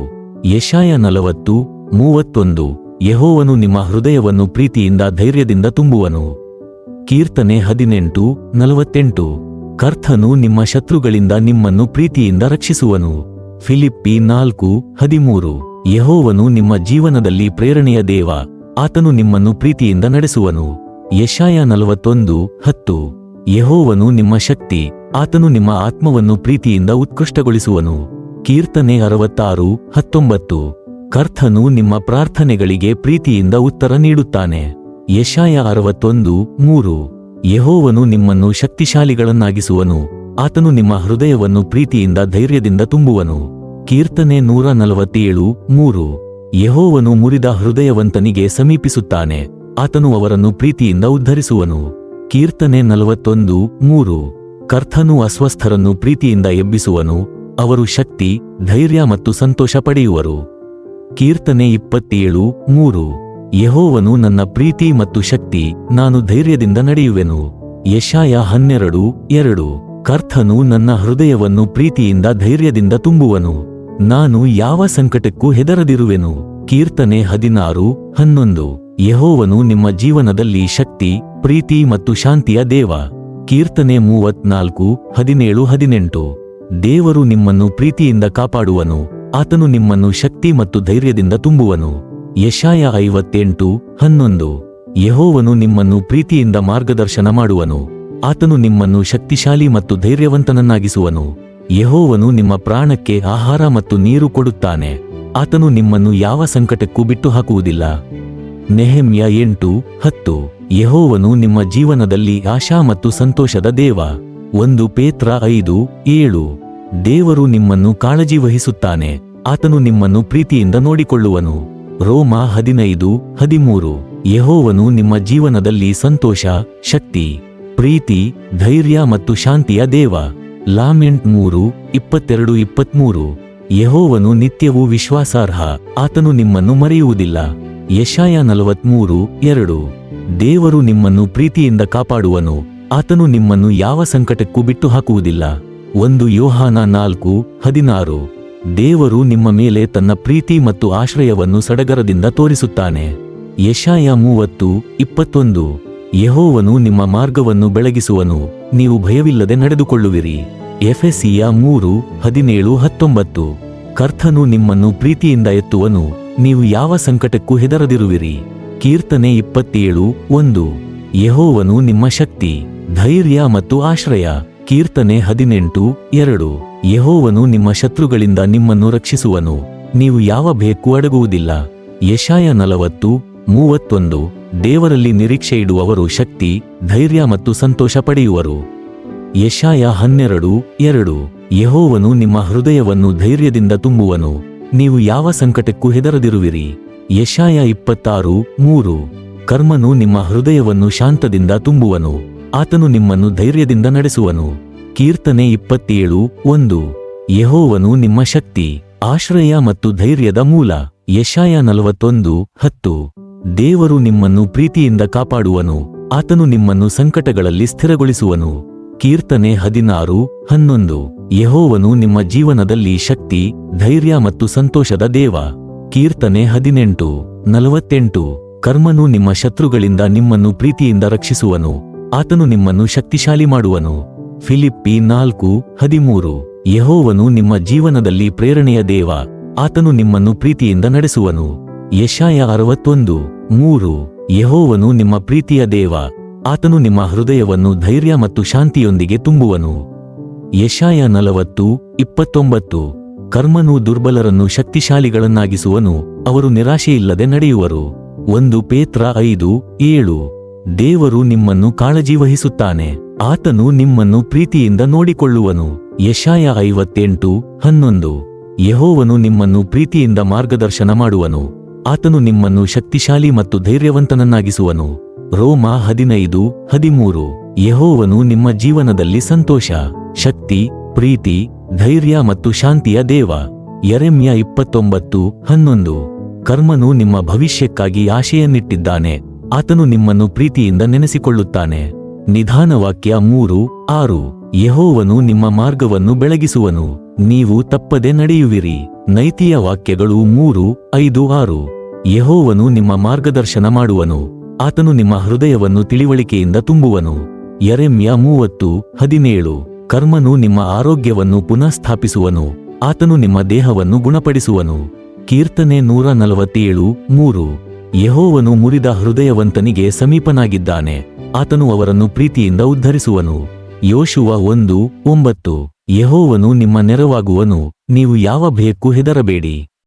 ಯೆಶಾಯ 40:31. ಯೆಹೋವನು ನಿಮ್ಮ ಹೃದಯವನ್ನು ಪ್ರೀತಿಯಿಂದ ಧೈರ್ಯದಿಂದ ತುಂಬುವನು. ಕೀರ್ತನೆ 18:48. ಕರ್ತನು ನಿಮ್ಮ ಶತ್ರುಗಳಿಂದ ನಿಮ್ಮನ್ನು ಪ್ರೀತಿಯಿಂದ ರಕ್ಷಿಸುವನು. ಫಿಲಿಪ್ಪಿ 4:13. ಯೆಹೋವನು ನಿಮ್ಮ ಜೀವನದಲ್ಲಿ ಪ್ರೇರಣೆಯ ದೇವ, ಆತನು ನಿಮ್ಮನ್ನು ಪ್ರೀತಿಯಿಂದ ನಡೆಸುವನು. ಯೆಶಾಯ 41:10. ಯೆಹೋವನು ನಿಮ್ಮ ಶಕ್ತಿ, ಆತನು ನಿಮ್ಮ ಆತ್ಮವನ್ನು ಪ್ರೀತಿಯಿಂದ ಉತ್ಕೃಷ್ಟಗೊಳಿಸುವನು. ಕೀರ್ತನೆ 66:19. ಕರ್ತನು ನಿಮ್ಮ ಪ್ರಾರ್ಥನೆಗಳಿಗೆ ಪ್ರೀತಿಯಿಂದ ಉತ್ತರ ನೀಡುತ್ತಾನೆ. ಯೆಶಾಯ 61:3. ಯೆಹೋವನು ನಿಮ್ಮನ್ನು ಶಕ್ತಿಶಾಲಿಗಳನ್ನಾಗಿಸುವನು, ಆತನು ನಿಮ್ಮ ಹೃದಯವನ್ನು ಪ್ರೀತಿಯಿಂದ ಧೈರ್ಯದಿಂದ ತುಂಬುವನು. ಕೀರ್ತನೆ 147:3. ಯೆಹೋವನು ಮುರಿದ ಹೃದಯವಂತನಿಗೆ ಸಮೀಪಿಸುತ್ತಾನೆ, ಆತನು ಅವರನ್ನು ಪ್ರೀತಿಯಿಂದ ಉದ್ಧರಿಸುವನು. ಕೀರ್ತನೆ 41:3. ಕರ್ತನು ಅಸ್ವಸ್ಥರನ್ನು ಪ್ರೀತಿಯಿಂದ ಎಬ್ಬಿಸುವನು, ಅವರು ಶಕ್ತಿ, ಧೈರ್ಯ ಮತ್ತು ಸಂತೋಷ ಪಡೆಯುವರು. ಕೀರ್ತನೆ 27:3. ಯೆಹೋವನು ನನ್ನ ಪ್ರೀತಿ ಮತ್ತು ಶಕ್ತಿ, ನಾನು ಧೈರ್ಯದಿಂದ ನಡೆಯುವೆನು. ಯೆಶಾಯ 12:2. ಕರ್ತನು ನನ್ನ ಹೃದಯವನ್ನು ಪ್ರೀತಿಯಿಂದ ಧೈರ್ಯದಿಂದ ತುಂಬುವನು, ನಾನು ಯಾವ ಸಂಕಟಕ್ಕೂ ಹೆದರದಿರುವೆನು. ಕೀರ್ತನೆ 16:11. ಯೆಹೋವನು ನಿಮ್ಮ ಜೀವನದಲ್ಲಿ ಶಕ್ತಿ, ಪ್ರೀತಿ ಮತ್ತು ಶಾಂತಿಯ ದೇವ. ಕೀರ್ತನೆ 34:17-18. ದೇವರು ನಿಮ್ಮನ್ನು ಪ್ರೀತಿಯಿಂದ ಕಾಪಾಡುವನು, ಆತನು ನಿಮ್ಮನ್ನು ಶಕ್ತಿ ಮತ್ತು ಧೈರ್ಯದಿಂದ ತುಂಬುವನು. ಯೆಶಾಯ 58:11. ಯೆಹೋವನು ನಿಮ್ಮನ್ನು ಪ್ರೀತಿಯಿಂದ ಮಾರ್ಗದರ್ಶನ ಮಾಡುವನು, ಆತನು ನಿಮ್ಮನ್ನು ಶಕ್ತಿಶಾಲಿ ಮತ್ತು ಧೈರ್ಯವಂತನನ್ನಾಗಿಸುವನು. ಯೆಹೋವನು ನಿಮ್ಮ ಪ್ರಾಣಕ್ಕೆ ಆಹಾರ ಮತ್ತು ನೀರು ಕೊಡುತ್ತಾನೆ, ಆತನು ನಿಮ್ಮನ್ನು ಯಾವ ಸಂಕಟಕ್ಕೂ ಬಿಟ್ಟು ಹಾಕುವುದಿಲ್ಲ. ನೆಹೆಮ್ಯ 8:10. ಯೆಹೋವನು ನಿಮ್ಮ ಜೀವನದಲ್ಲಿ ಆಶಾ ಮತ್ತು ಸಂತೋಷದ ದೇವ. 1 ಪೇತ್ರ 5:7. ದೇವರು ನಿಮ್ಮನ್ನು ಕಾಳಜಿ ವಹಿಸುತ್ತಾನೆ, ಆತನು ನಿಮ್ಮನ್ನು ಪ್ರೀತಿಯಿಂದ ನೋಡಿಕೊಳ್ಳುವನು. ರೋಮ 15:13. ಯೆಹೋವನು ನಿಮ್ಮ ಜೀವನದಲ್ಲಿ ಸಂತೋಷ, ಶಕ್ತಿ, ಪ್ರೀತಿ, ಧೈರ್ಯ ಮತ್ತು ಶಾಂತಿಯ ದೇವ. ಲಾಮೆಂಟ್ 3:22-23. ಯೆಹೋವನು ನಿತ್ಯವೂ ವಿಶ್ವಾಸಾರ್ಹ, ಆತನು ನಿಮ್ಮನ್ನು ಮರೆಯುವುದಿಲ್ಲ. ಯೆಶಾಯ 43:2. ದೇವರು ನಿಮ್ಮನ್ನು ಪ್ರೀತಿಯಿಂದ ಕಾಪಾಡುವನು, ಆತನು ನಿಮ್ಮನ್ನು ಯಾವ ಸಂಕಟಕ್ಕೂ ಬಿಟ್ಟು ಹಾಕುವುದಿಲ್ಲ. 1 ಯೋಹಾನ 4:16. ದೇವರು ನಿಮ್ಮ ಮೇಲೆ ತನ್ನ ಪ್ರೀತಿ ಮತ್ತು ಆಶ್ರಯವನ್ನು ಸಡಗರದಿಂದ ತೋರಿಸುತ್ತಾನೆ. ಯೆಶಾಯ 30:21. ಯೆಹೋವನು ನಿಮ್ಮ ಮಾರ್ಗವನ್ನು ಬೆಳಗಿಸುವನು, ನೀವು ಭಯವಿಲ್ಲದೆ ನಡೆದುಕೊಳ್ಳುವಿರಿ. ಎಫೆಸಿಯ 3:17-19. ಕರ್ತನು ನಿಮ್ಮನ್ನು ಪ್ರೀತಿಯಿಂದ ಎತ್ತುವನು, ನೀವು ಯಾವ ಸಂಕಟಕ್ಕೂ ಹೆದರದಿರುವಿರಿ. ಕೀರ್ತನೆ 27:1. ಯೆಹೋವನು ನಿಮ್ಮ ಶಕ್ತಿ, ಧೈರ್ಯ ಮತ್ತು ಆಶ್ರಯ. ಕೀರ್ತನೆ 18:2. ಯೆಹೋವನು ನಿಮ್ಮ ಶತ್ರುಗಳಿಂದ ನಿಮ್ಮನ್ನು ರಕ್ಷಿಸುವನು, ನೀವು ಯಾವ ಭಯಕ್ಕೂ ಅಡಗುವುದಿಲ್ಲ. ಯೆಶಾಯ 40:31. ದೇವರಲ್ಲಿ ನಿರೀಕ್ಷೆಯಿಡುವವರು ಶಕ್ತಿ, ಧೈರ್ಯ ಮತ್ತು ಸಂತೋಷ ಪಡೆಯುವರು. ಯೆಶಾಯ 12:2. ಯೆಹೋವನು ನಿಮ್ಮ ಹೃದಯವನ್ನು ಧೈರ್ಯದಿಂದ ತುಂಬುವನು, ನೀವು ಯಾವ ಸಂಕಟಕ್ಕೂ ಹೆದರದಿರುವಿರಿ. ಯೆಶಾಯ 26:3. ಕರ್ಮನು ನಿಮ್ಮ ಹೃದಯವನ್ನು ಶಾಂತದಿಂದ ತುಂಬುವನು, ಆತನು ನಿಮ್ಮನ್ನು ಧೈರ್ಯದಿಂದ ನಡೆಸುವನು. ಕೀರ್ತನೆ 27:1. ಯೆಹೋವನು ನಿಮ್ಮ ಶಕ್ತಿ, ಆಶ್ರಯ ಮತ್ತು ಧೈರ್ಯದ ಮೂಲ. ಯೆಶಾಯ 41:10. ದೇವರು ನಿಮ್ಮನ್ನು ಪ್ರೀತಿಯಿಂದ ಕಾಪಾಡುವನು, ಆತನು ನಿಮ್ಮನ್ನು ಸಂಕಟಗಳಲ್ಲಿ ಸ್ಥಿರಗೊಳಿಸುವನು. ಕೀರ್ತನೆ 16:11. ಯೆಹೋವನು ನಿಮ್ಮ ಜೀವನದಲ್ಲಿ ಶಕ್ತಿ, ಧೈರ್ಯ ಮತ್ತು ಸಂತೋಷದ ದೇವ. ಕೀರ್ತನೆ 18:48. ಕರ್ಮನು ನಿಮ್ಮ ಶತ್ರುಗಳಿಂದ ನಿಮ್ಮನ್ನು ಪ್ರೀತಿಯಿಂದ ರಕ್ಷಿಸುವನು, ಆತನು ನಿಮ್ಮನ್ನು ಶಕ್ತಿಶಾಲಿ ಮಾಡುವನು. ಫಿಲಿಪ್ಪಿ 4:13. ಯೆಹೋವನು ನಿಮ್ಮ ಜೀವನದಲ್ಲಿ ಪ್ರೇರಣೆಯ ದೇವ, ಆತನು ನಿಮ್ಮನ್ನು ಪ್ರೀತಿಯಿಂದ ನಡೆಸುವನು. ಯೆಶಾಯ 61:3. ಯೆಹೋವನು ನಿಮ್ಮ ಪ್ರೀತಿಯ ದೇವ, ಆತನು ನಿಮ್ಮ ಹೃದಯವನ್ನು ಧೈರ್ಯ ಮತ್ತು ಶಾಂತಿಯೊಂದಿಗೆ ತುಂಬುವನು. ಯೆಶಾಯ 40:29. ಕರ್ಮನು ದುರ್ಬಲರನ್ನು ಶಕ್ತಿಶಾಲಿಗಳನ್ನಾಗಿಸುವನು, ಅವರು ನಿರಾಶೆಯಿಲ್ಲದೆ ನಡೆಯುವರು. 1 ಪೇತ್ರ 5:7. ದೇವರು ನಿಮ್ಮನ್ನು ಕಾಳಜಿ ವಹಿಸುತ್ತಾನೆ, ಆತನು ನಿಮ್ಮನ್ನು ಪ್ರೀತಿಯಿಂದ ನೋಡಿಕೊಳ್ಳುವನು. ಯೆಶಾಯ 58:11. ಯೆಹೋವನು ನಿಮ್ಮನ್ನು ಪ್ರೀತಿಯಿಂದ ಮಾರ್ಗದರ್ಶನ ಮಾಡುವನು, ಆತನು ನಿಮ್ಮನ್ನು ಶಕ್ತಿಶಾಲಿ ಮತ್ತು ಧೈರ್ಯವಂತನನ್ನಾಗಿಸುವನು. ರೋಮ 15:13. ಯೆಹೋವನು ನಿಮ್ಮ ಜೀವನದಲ್ಲಿ ಸಂತೋಷ, ಶಕ್ತಿ, ಪ್ರೀತಿ, ಧೈರ್ಯ ಮತ್ತು ಶಾಂತಿಯ ದೇವ. ಯೆರೆಮ್ಯ 29:11. ಕರ್ಮನು ನಿಮ್ಮ ಭವಿಷ್ಯಕ್ಕಾಗಿ ಆಶೆಯನ್ನಿಟ್ಟಿದ್ದಾನೆ, ಆತನು ನಿಮ್ಮನ್ನು ಪ್ರೀತಿಯಿಂದ ನೆನೆಸಿಕೊಳ್ಳುತ್ತಾನೆ. ನಿಧಾನವಾಕ್ಯ 3:6. ಯೆಹೋವನು ನಿಮ್ಮ ಮಾರ್ಗವನ್ನು ಬೆಳಗಿಸುವನು, ನೀವು ತಪ್ಪದೆ ನಡೆಯುವಿರಿ. ನೈತಿಕ ವಾಕ್ಯಗಳು 3:5-6. ಯೆಹೋವನು ನಿಮ್ಮ ಮಾರ್ಗದರ್ಶನ ಮಾಡುವನು, ಆತನು ನಿಮ್ಮ ಹೃದಯವನ್ನು ತಿಳಿವಳಿಕೆಯಿಂದ ತುಂಬುವನು. ಯೆರೆಮ್ಯ 30:17. ಕರ್ಮನು ನಿಮ್ಮ ಆರೋಗ್ಯವನ್ನು ಪುನಃಸ್ಥಾಪಿಸುವನು, ಆತನು ನಿಮ್ಮ ದೇಹವನ್ನು ಗುಣಪಡಿಸುವನು. ಕೀರ್ತನೆ 147:3. ಯೆಹೋವನು ಮುರಿದ ಹೃದಯವಂತನಿಗೆ ಸಮೀಪನಾಗಿದ್ದಾನೆ, ಆತನು ಅವರನ್ನು ಪ್ರೀತಿಯಿಂದ ಉದ್ಧರಿಸುವನು. ಯೋಷುವ 1:9. ಯೆಹೋವನು ನಿಮ್ಮ ನೆರವಾಗುವನು, ನೀವು ಯಾವ ಭಯಕ್ಕೂ ಹೆದರಬೇಡಿ.